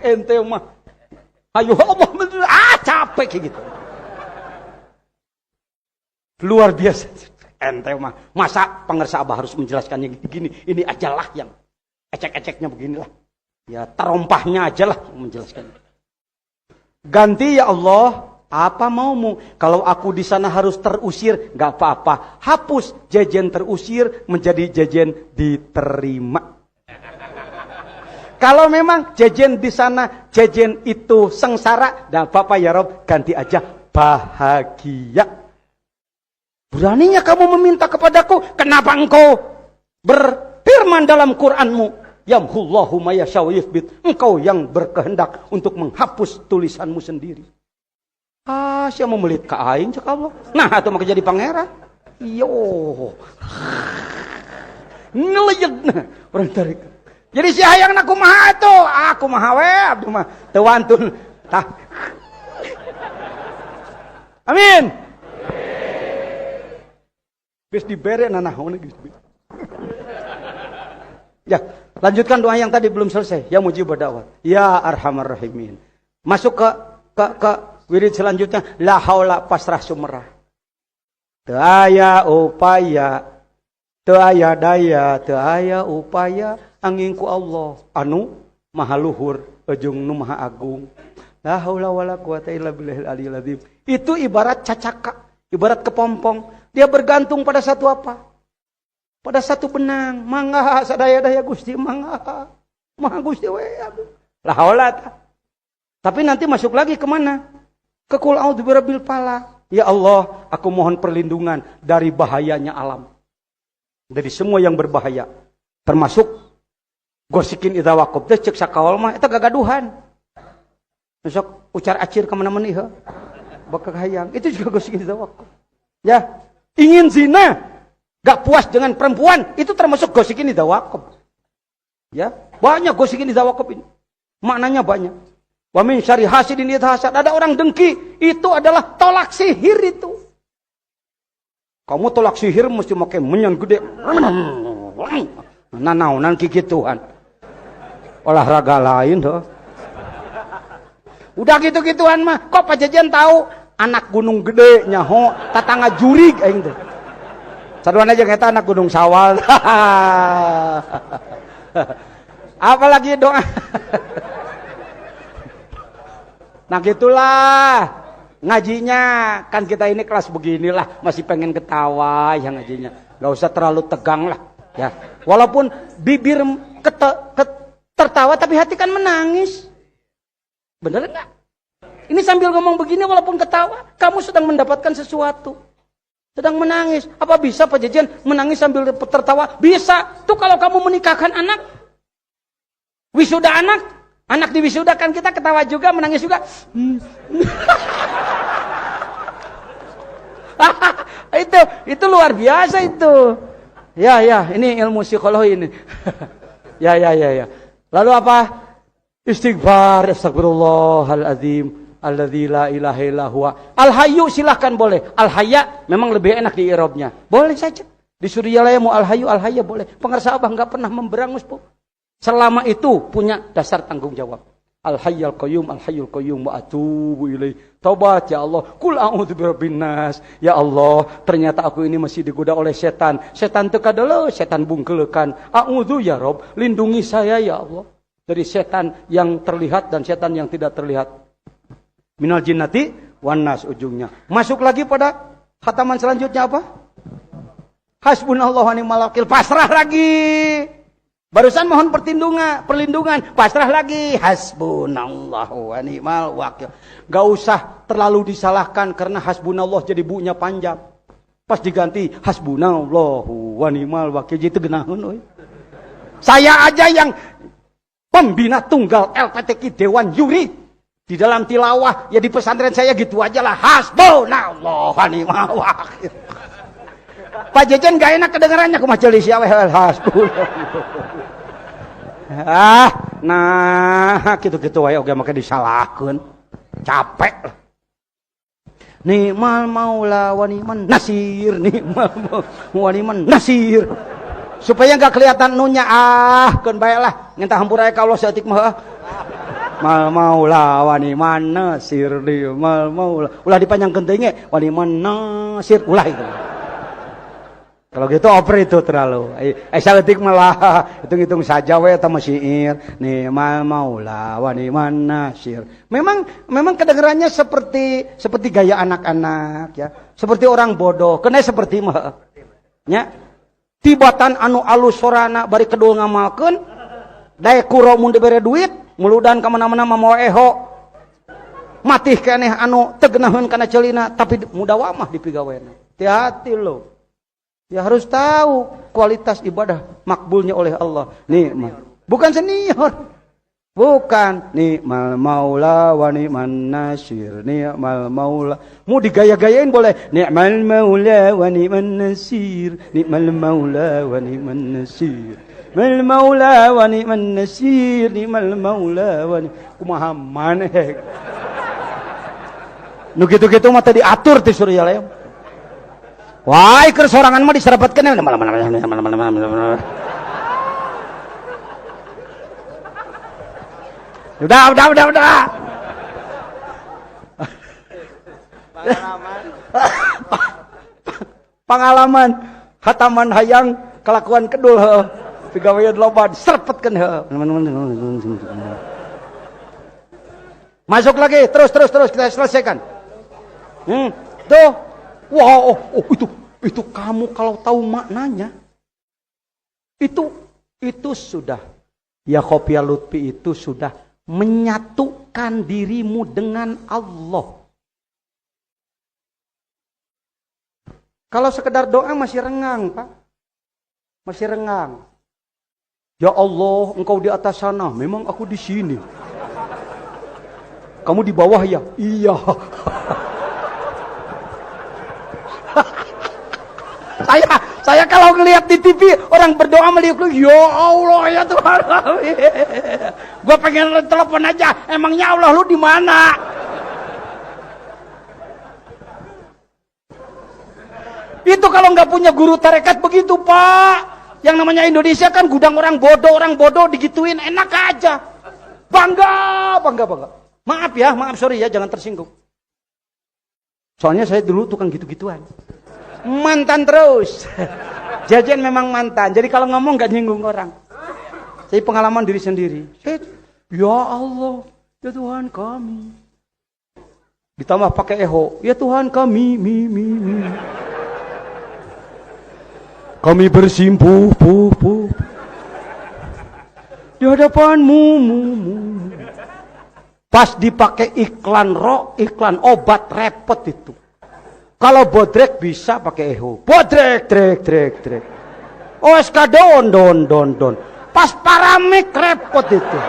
Speaker 1: Ente mah. Ayo Allah, capek kayak gitu. Luar biasa. Ente mah, masa pengersa Abah harus menjelaskannya gini, ini ajalah yang ecek-eceknya beginilah. Ya terompahnya aja lah menjelaskan. Ganti ya Allah, apa maumu? Kalau aku di sana harus terusir, gak apa-apa. Hapus jajan terusir menjadi jajan diterima. Kalau memang jajan di sana, jajan itu sengsara, gak apa-apa ya Rob, ganti aja bahagia. Beraninya kamu meminta kepadaku, kenapa engkau berfirman dalam Qur'anmu, yamhullahu ma yasha wa yuthbit, engkau yang berkehendak untuk menghapus tulisanmu sendiri. Siapa mau melit ke aing cak Allah. Nah, itu maka jadi pangeran. Yo. Ngelejek orang tarik. Jadi si hayang aku maha itu, aku maha we, abdu mah teu wantun. Tah. Amin. Bis dibere nanahun geus. Ya, lanjutkan doa yang tadi belum selesai. Ya mujibud da'wat. Ya arhamar rahimin. Masuk ke wirid selanjutnya. La haula pasrah sumerah. Teu aya upaya, teu aya daya, teu aya upaya angin ku Allah anu maha luhur, ujung nu maha agung. La haula wala quwata illa billahil aliyil azim. Itu ibarat cacaka, ibarat kepompong. Dia bergantung pada satu apa? Pada satu benang. Mangga sadaya-daya Gusti, mangga. Maha Gusti we. La haula. Tapi nanti masuk lagi kemana? Ke qul a'udzu birabbil falaq. Ya Allah, aku mohon perlindungan dari bahayanya alam. Dari semua yang berbahaya. Termasuk gosikin idza waqab. Teh cek sakawal mah eta gagaduhan. Besok ucar acir kemana-mana ieu. Bakal hayang. Itu juga gosikin idza waqab. Ya. Ingin zina, gak puas dengan perempuan, itu termasuk gosikin idza waqab. Ya, banyak gosikin idza waqab ini. Maknanya banyak. Wa min syarri hasidin idza hasad. Ada orang dengki, itu adalah tolak sihir itu. Kamu tolak sihir mesti pakai menyan gede. Nanaunan kikituan. Olahraga lain tuh. Udah gitu-gituan mah, kok pajajan tahu? Anak gunung gede nyaho tatangga jurig aing teh. Saduan aja kita anak gunung sawal. Apalagi doa. Nah gitulah ngajinya, kan kita ini kelas beginilah, masih pengen ketawa ya ngajinya. Gak usah terlalu tegang lah ya. Walaupun bibir tertawa tapi hati kan menangis. Bener enggak? Ini sambil ngomong begini walaupun ketawa, kamu sedang mendapatkan sesuatu. Sedang menangis. Apa bisa Pak Jajan menangis sambil tertawa? Bisa. Tuh kalau kamu menikahkan anak. Wisuda anak. Anak di wisuda kan kita ketawa juga, menangis juga. Itu luar biasa itu. Ya, ini ilmu psikologi ini. Ya. Lalu apa? Istighfar, astagfirullahaladzim. Alladzi la ilaha illa huwa. Al-hayyu silahkan boleh. Al-hayya memang lebih enak di i'rabnya. Boleh saja. Di Suriyalaya mau al-hayyu, al-hayya boleh. Pengarsa Abah enggak pernah memberangus, Bu. Selama itu punya dasar tanggung jawab. Al-Hayyul Qayyum wa atubu ilaih. Taubat ya Allah. Qul a'udzu birabbin nas. Ya Allah, ternyata aku ini masih digoda oleh setan. Setan teu kadeuleus, setan bungkeulekan. A'udzu ya Rabb, lindungi saya ya Allah dari setan yang terlihat dan setan yang tidak terlihat. Minal jinnati wan nas ujungnya. Masuk lagi pada khataman selanjutnya apa? Hasbunallahu wa ni'mal wakil. Pasrah lagi. Barusan mohon perlindungan, pasrah lagi. Hasbunallahu wa ni'mal wakil. Gak usah terlalu disalahkan karena hasbunallah jadi bunya panjang. Pas diganti hasbunallahu wa ni'mal wakil itu genaheun euy. Saya aja yang pembina tunggal LPTQ Dewan Juri di dalam tilawah ya di pesantren saya gitu aja lah. Hasbunallahu wa ni'mal wakil. Pak Jejen gak enak kedengarannya ke majelis ya nah gitu-gitu wae oge make disalahkeun. Capek lah. Ni'mal maula wa ni'man nasir, ni'mal wa ni'man nasir. Supaya enggak kelihatan nunya keun bae lah. Ngentah hampura ka Allah saeutik mah. Mal maula wa ni'man nasir, ni'mal maula. Ulah dipanjangkeun teh ge wa ni'man nasir ulah itu. Kalau gitu oper itu terlalu. Saeutik malah hitung-hitung saja we eta mah syair. Ni'mal maula wa ni'man nasir. Memang kedengarannya seperti gaya anak-anak ya. Seperti orang bodoh. Kena seperti mah. Nya. Tibatan anu alus sorana bari kedul ngamalkeun. Daek kuro mun dibere duit, muludan ka mana-mana mamawa eho. Matih keneh anu teu geunaheun kana ceulina tapi mudawa mah dipigawena. Hati-hati lo. Ya harus tahu kualitas ibadah makbulnya oleh Allah. Nikmat. Bukan senior. Bukan. Ni'mal maula wa ni'man nasir. Ni'mal maula. Mau digaya-gayain boleh. Ni'mal maula wa ni'man nasir. Ni'mal maula wa ni'man nasir. Ni'mal maula wa ni'man nasir. Ni'mal maula wa ni'man. Kumaha maneh. Nu gitu-gitu mah tadi diatur ti Surya Leong. Wah, keur sorangan mah diserepetkeun. Udah. Pengalaman hataman hayang kelakuan kedul heuh. Pigawean loba diserepetkeun heuh. Masuk lagi, terus kita selesaikan. Tuh. Wow, itu kamu kalau tahu maknanya. Itu sudah ya Khofiyah Lutfi itu sudah menyatukan dirimu dengan Allah. Kalau sekedar doa masih rengang, Pak. Masih rengang. Ya Allah, engkau di atas sana, memang aku di sini. Kamu di bawah ya? Iya. Saya kalau ngelihat di TV orang berdoa meliuk, ya Allah ya Tuhan. Gua pengen telepon aja, emangnya Allah lu di mana? Itu kalau nggak punya guru tarekat begitu, Pak. Yang namanya Indonesia kan gudang orang bodoh digituin enak aja. Bangga. Maaf sorry ya, jangan tersinggung. Soalnya saya dulu tukang gitu-gituan. Mantan terus. Jajan memang mantan. Jadi kalau ngomong gak nyinggung orang. Saya pengalaman diri sendiri. Ya Allah, ya Tuhan kami. Ditambah pakai eho. Ya Tuhan kami, kami bersimpuh, di hadapanmu. Pas dipakai iklan obat repot itu. Kalau bodrek bisa pakai eho. Bodrek, trek. OSK don. Pas paramik repot itu.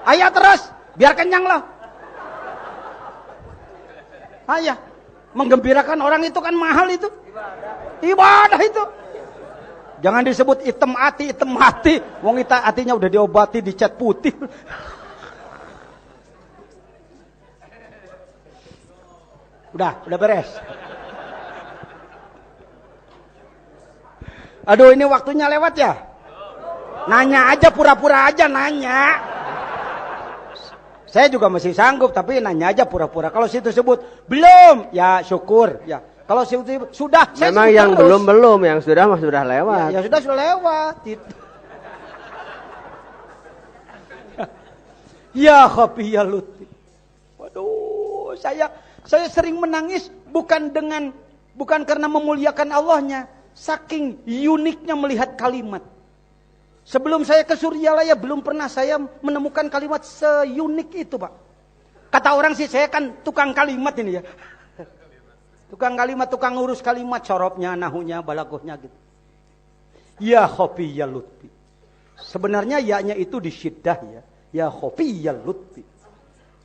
Speaker 1: Ayah terus, biar kenyang loh. Ayah. Menggembirakan orang itu kan mahal itu. Ibadah itu. Jangan disebut hitam hati. Wong ita hatinya udah diobati, dicat putih. Udah beres. Aduh, ini waktunya lewat ya? Nanya aja, pura-pura aja nanya. Saya juga masih sanggup, tapi nanya aja pura-pura. Kalau situ sebut belum, ya syukur. Ya, kalau situ sudah, saya
Speaker 2: memang yang terus. belum, yang sudah mah sudah lewat.
Speaker 1: Ya sudah lewat. Ya Khafi ya Lutfi. Waduh, saya sering menangis bukan karena memuliakan Allahnya, saking uniknya melihat kalimat. Sebelum saya ke Suryalaya belum pernah saya menemukan kalimat seunik itu, Pak. Kata orang sih saya kan tukang kalimat ini ya. Tukang kalimat, tukang urus kalimat, corobnya, nahunya, balaghahnya gitu. Ya Khafi ya Lutfi. Sebenarnya ya-nya itu di syiddah ya. Ya Khafi ya Lutfi.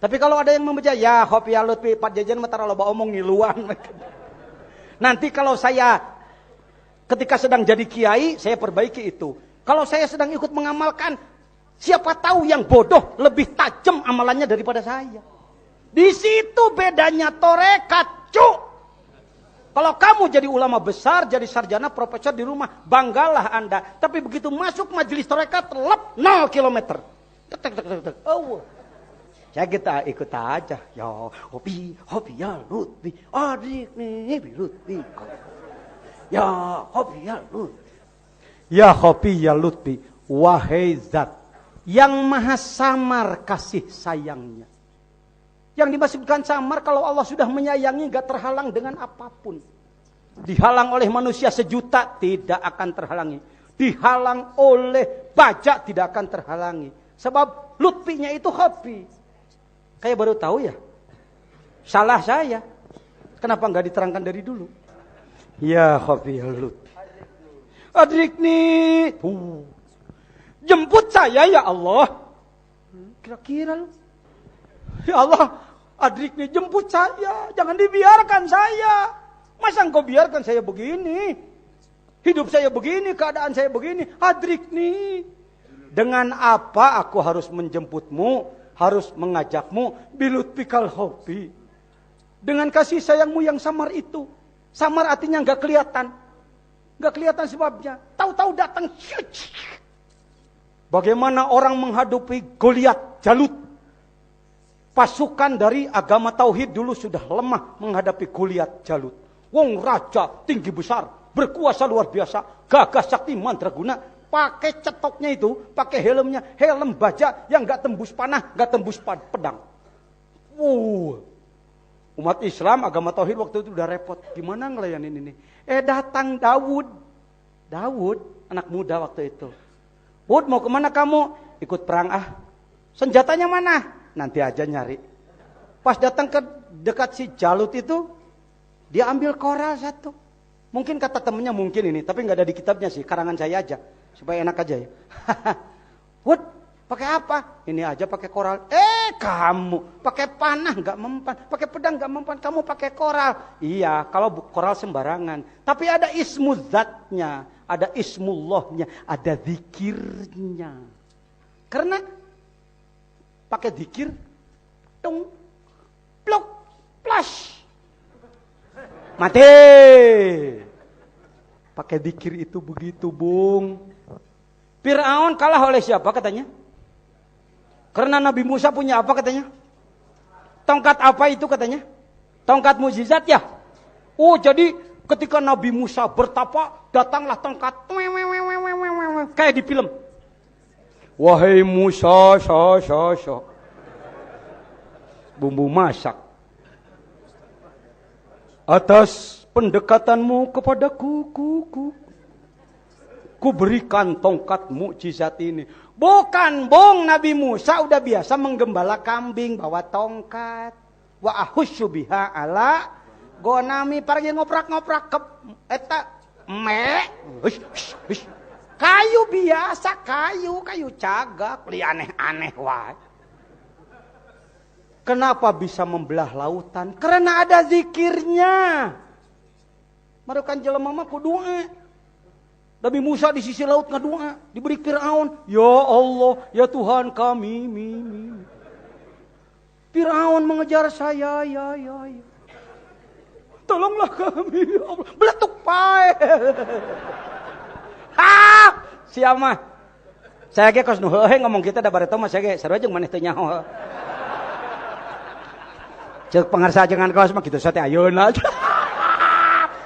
Speaker 1: Tapi kalau ada yang membaca ya Khafi ya Lutfi, Pak Jajan mata loba omong ngiluan. Nanti kalau saya ketika sedang jadi kiai, saya perbaiki itu. Kalau saya sedang ikut mengamalkan, siapa tahu yang bodoh lebih tajam amalannya daripada saya. Di situ bedanya torekat, cuk. Kalau kamu jadi ulama besar, jadi sarjana, profesor di rumah, banggalah Anda. Tapi begitu masuk majelis torekat, lep 0 kilometer. Oh. Ya kita ikut aja. Ya Hobi ya Lutfi. Adik nih Lutfi. Ya Hobi ya Lutfi. Ya Khafi ya Lutfi, wahai zat yang maha samar kasih sayangnya. Yang dimaksudkan samar kalau Allah sudah menyayangi gak terhalang dengan apapun. Dihalang oleh manusia 1 juta tidak akan terhalangi. Dihalang oleh bajak tidak akan terhalangi. Sebab Lutfinya itu Khafi. Kayak baru tahu ya. Salah saya. Kenapa gak diterangkan dari dulu? Ya Khafi ya Lutfi. Adrikni, jemput saya ya Allah. Kira-kira lu. Ya Allah, Adrikni jemput saya. Jangan dibiarkan saya. Masa engkau biarkan saya begini? Hidup saya begini, keadaan saya begini. Adrikni. Dengan apa aku harus menjemputmu? Harus mengajakmu? Bilutfikal Khafi. Dengan kasih sayangmu yang samar itu. Samar artinya gak kelihatan. Gak kelihatan sebabnya. Tahu-tahu datang. Bagaimana orang menghadapi Goliat, Jalut. Pasukan dari agama Tauhid dulu sudah lemah menghadapi Goliat, Jalut. Wong raja tinggi besar, berkuasa luar biasa, gagah sakti mandraguna. Pakai cetoknya itu, pakai helmnya, helm baja yang gak tembus panah, gak tembus pedang. Umat Islam, agama Tauhid waktu itu udah repot. Gimana ngelayanin ini? Datang Daud, anak muda waktu itu. Hud, mau kemana kamu? Ikut perang ah. Senjatanya mana? Nanti aja nyari. Pas datang ke dekat si Jalut itu, dia ambil koral 1. Mungkin kata temennya mungkin ini, tapi nggak ada di kitabnya sih, karangan saya aja. Supaya enak aja ya. Hud, pakai apa? Ini aja pakai koral. Kamu pakai panah nggak mempan, pakai pedang nggak mempan, kamu pakai koral. Iya, kalau koral sembarangan. Tapi ada ismu zatnya, ada ismullahnya, ada zikirnya. Karena pakai zikir, tung, plok, flash, mati. Pakai zikir itu begitu, Bung. Fir'aun kalah oleh siapa katanya? Karena Nabi Musa punya apa katanya? Tongkat apa itu katanya? Tongkat mukjizat ya? Jadi ketika Nabi Musa bertapa, datanglah tongkat. Kayak di film. Wahai Musa, bumbu masak. Atas pendekatanmu kepadaku, ku berikan tongkat mukjizat ini. Bukan, Bung, Nabi Musa udah biasa menggembala kambing bawa tongkat. Wa ahusyu biha ala gonami pergi ngoprak-ngoprak ke eta kayu biasa, kayu cagak, li aneh-aneh wae. Kenapa bisa membelah lautan? Karena ada zikirnya. Marukan jelema mah kudu Nabi Musa di sisi laut ngadua, diberi Fir'aun, ya Allah, ya Tuhan kami, Fir'aun mengejar saya, ya. tolonglah kami ya Allah. Beletuk pae. Siapa? Saya ge kos nu heuh ngomong kita da bareto mah saya ge sarua jeung maneh teu nyaho. Ceuk pangarsa jangan kaos mah kitu teh ayeuna.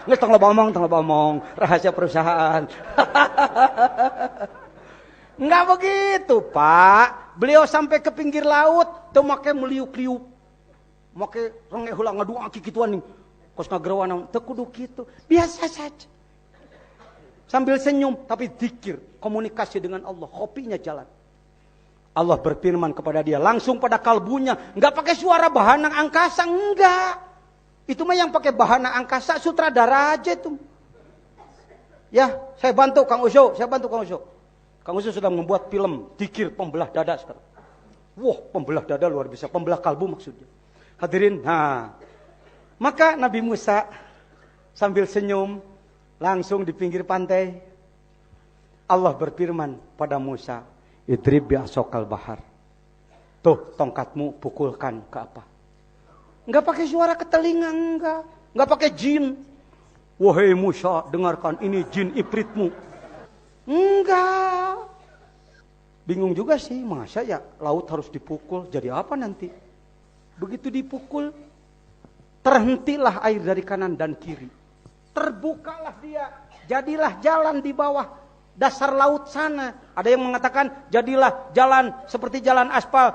Speaker 1: Geus tong loba omong, rahasia perusahaan. Enggak begitu, Pak. Beliau sampai ke pinggir laut teu make meliuk-liuk. Make renge heula ngaduang kikituan nih. Kos ngagerowan teu kudu kitu. Biasa saja. Sambil senyum tapi zikir, komunikasi dengan Allah, kopinya jalan. Allah berfirman kepada dia langsung pada kalbunya, enggak pakai suara bahana angkasa, enggak. Itu mah yang pakai bahana angkasa sutradara aja tuh. Ya, saya bantu Kang Uso. Kang Uso sudah membuat film zikir pembelah dada sekarang. Wah, pembelah dada luar biasa, pembelah kalbu maksudnya. Hadirin, maka Nabi Musa sambil senyum langsung di pinggir pantai Allah berfirman pada Musa, idrib bi'asokal bahar. Tuh tongkatmu pukulkan ke apa? Enggak pakai suara ke telinga, enggak pakai jin. Wahai Musa, dengarkan ini jin ifritmu. Enggak. Bingung juga sih, masa ya laut harus dipukul, jadi apa nanti? Begitu dipukul, terhentilah air dari kanan dan kiri. Terbukalah dia, jadilah jalan di bawah dasar laut sana. Ada yang mengatakan jadilah jalan seperti jalan aspal.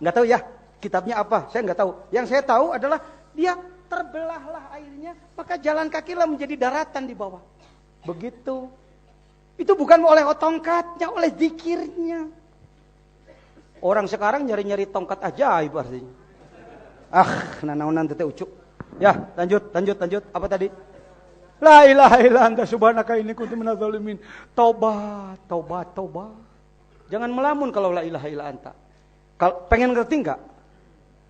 Speaker 1: Nggak tahu ya kitabnya apa, saya nggak tahu. Yang saya tahu adalah dia terbelahlah airnya, maka jalan kakilah menjadi daratan di bawah. Begitu. Itu bukan oleh tongkatnya, oleh zikirnya. Orang sekarang nyari-nyari tongkat ajaib artinya. Nanaonan tete ucuk. Ya, lanjut. Apa tadi? La ilaha illa anta subhanaka inni kuntu minadz zalimin. Taubat. Jangan melamun kalau la ilaha illa anta. Kalau pengen ngerti enggak?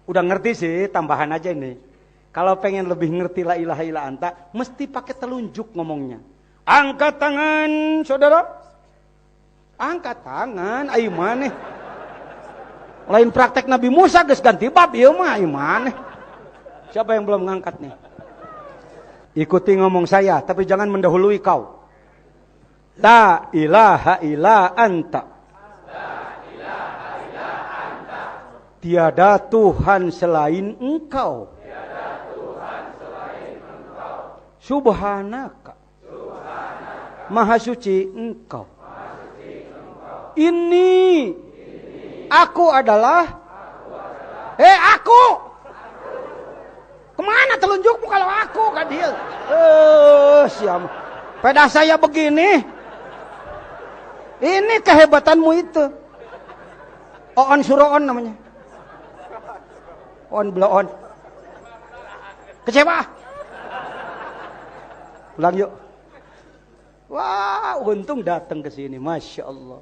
Speaker 1: Udah ngerti sih, tambahan aja ini. Kalau pengen lebih ngerti la ilaha illa anta, mesti pakai telunjuk ngomongnya. Angkat tangan, saudara. Angkat tangan, ayo maneh. Lain praktek Nabi Musa geus ganti bab ieu mah, ayo maneh. Siapa yang belum ngangkat nih? Ikuti ngomong saya, tapi jangan mendahului kau. La ilaha illa anta. Tiada Tuhan selain Engkau. Subhanaka. Maha suci Engkau. Ini aku adalah. Aku. Kemana telunjukmu kalau aku Kadil? Siapa? Pada saya begini. Ini kehebatanmu itu. On suruh on namanya. On blow on. Kecewa. Pulang yuk. Wah, untung datang ke sini, masya Allah.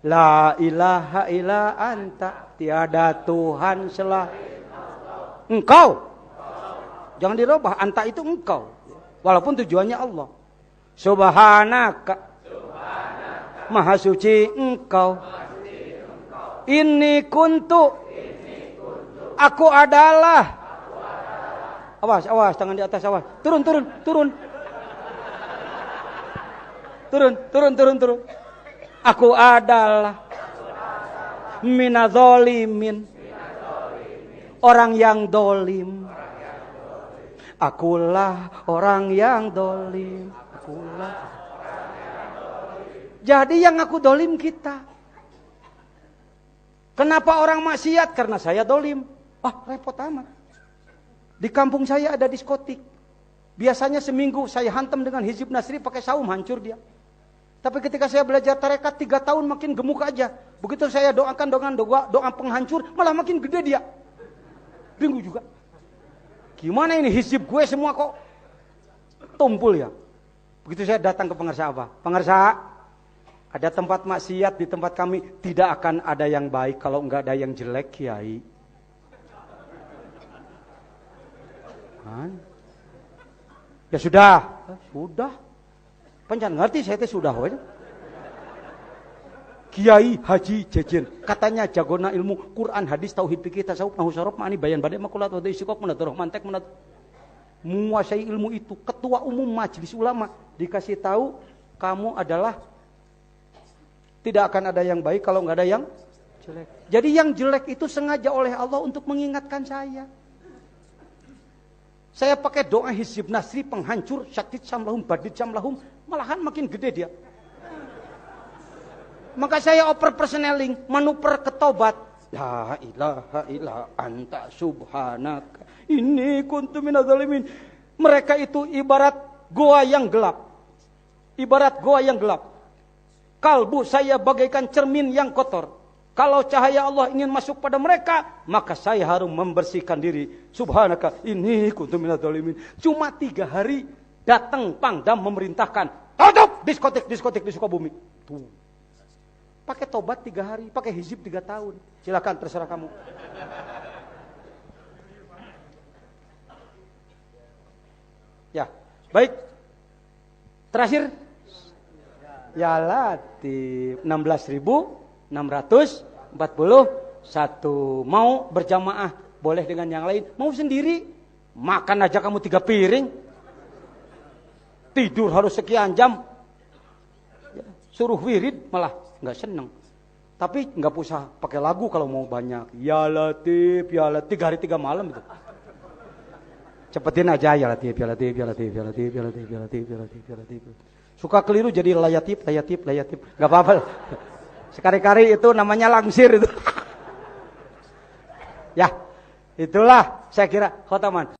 Speaker 1: La ilaha illa anta, tiada Tuhan selain Engkau. Jangan dirubah, anta itu Engkau. Walaupun tujuannya Allah. Subhanaka. Maha suci Engkau. Inni kuntu. Aku adalah. Awas, tangan di atas, awas. Turun. Turun. Aku adalah minadzolimin. Orang yang dolim. Akulah orang yang dolim. Jadi yang aku dolim kita. Kenapa orang maksiat? Karena saya dolim. Repot amat. Di kampung saya ada diskotik. Biasanya seminggu saya hantam dengan Hizib Nasri pakai saum, hancur dia. Tapi ketika saya belajar tarekat 3 tahun makin gemuk aja. Begitu saya doakan dengan doa penghancur, malah makin gede dia. Bingung juga. Gimana ini hizib gue semua kok tumpul ya. Begitu saya datang ke pengarsa apa? Pengarsa, ada tempat maksiat di tempat kami. Tidak akan ada yang baik kalau enggak ada yang jelek, Kiai. Ya sudah. Panjang ngerti saya teh sudah wae. Kiai Haji Jejen katanya jagona ilmu Quran, hadis, tauhid, fikih, tasawuf, nahwu, sorof, ma'ani, bayan, badai, makulat, wadai, sikok, menatur, mantek, menguasai ilmu itu, ketua umum majelis ulama, dikasih tahu kamu adalah tidak akan ada yang baik kalau nggak ada yang jelek. Jadi yang jelek itu sengaja oleh Allah untuk mengingatkan saya. Saya pakai doa hizib nasri, penghancur, syakit samlahum, badid samlahum, malahan makin gede dia. Maka saya oper personeling, manuver ketobat. La ilaha illa anta subhanaka inni kuntu minadz zalimin. Mereka itu ibarat goa yang gelap. Ibarat goa yang gelap. Kalbu saya bagaikan cermin yang kotor. Kalau cahaya Allah ingin masuk pada mereka, maka saya harus membersihkan diri. Subhanaka inni kuntu minadz zalimin. Cuma 3 hari datang Pangdam memerintahkan, tutup diskotik di Sukabumi. Tuh. Pakai tobat 3 hari, pakai hizib 3 tahun. Silakan, terserah kamu. Ya, baik. Terakhir, ya Latif 16.641. Mau berjamaah boleh dengan yang lain, mau sendiri makan aja kamu 3 piring. Tidur harus sekian jam. Suruh wirid malah nggak seneng. Tapi nggak usah pakai lagu kalau mau banyak. Ya Latif, 3 hari 3 malam itu. Cepetin aja ya Latif, ya Latif, ya Latif, ya Latif, ya Latif, ya Latif, ya Latif, ya Latif. Suka keliru jadi layatip. Nggak apa-apa. Sekali-kali itu namanya langsir itu. Ya, itulah saya kira khotaman.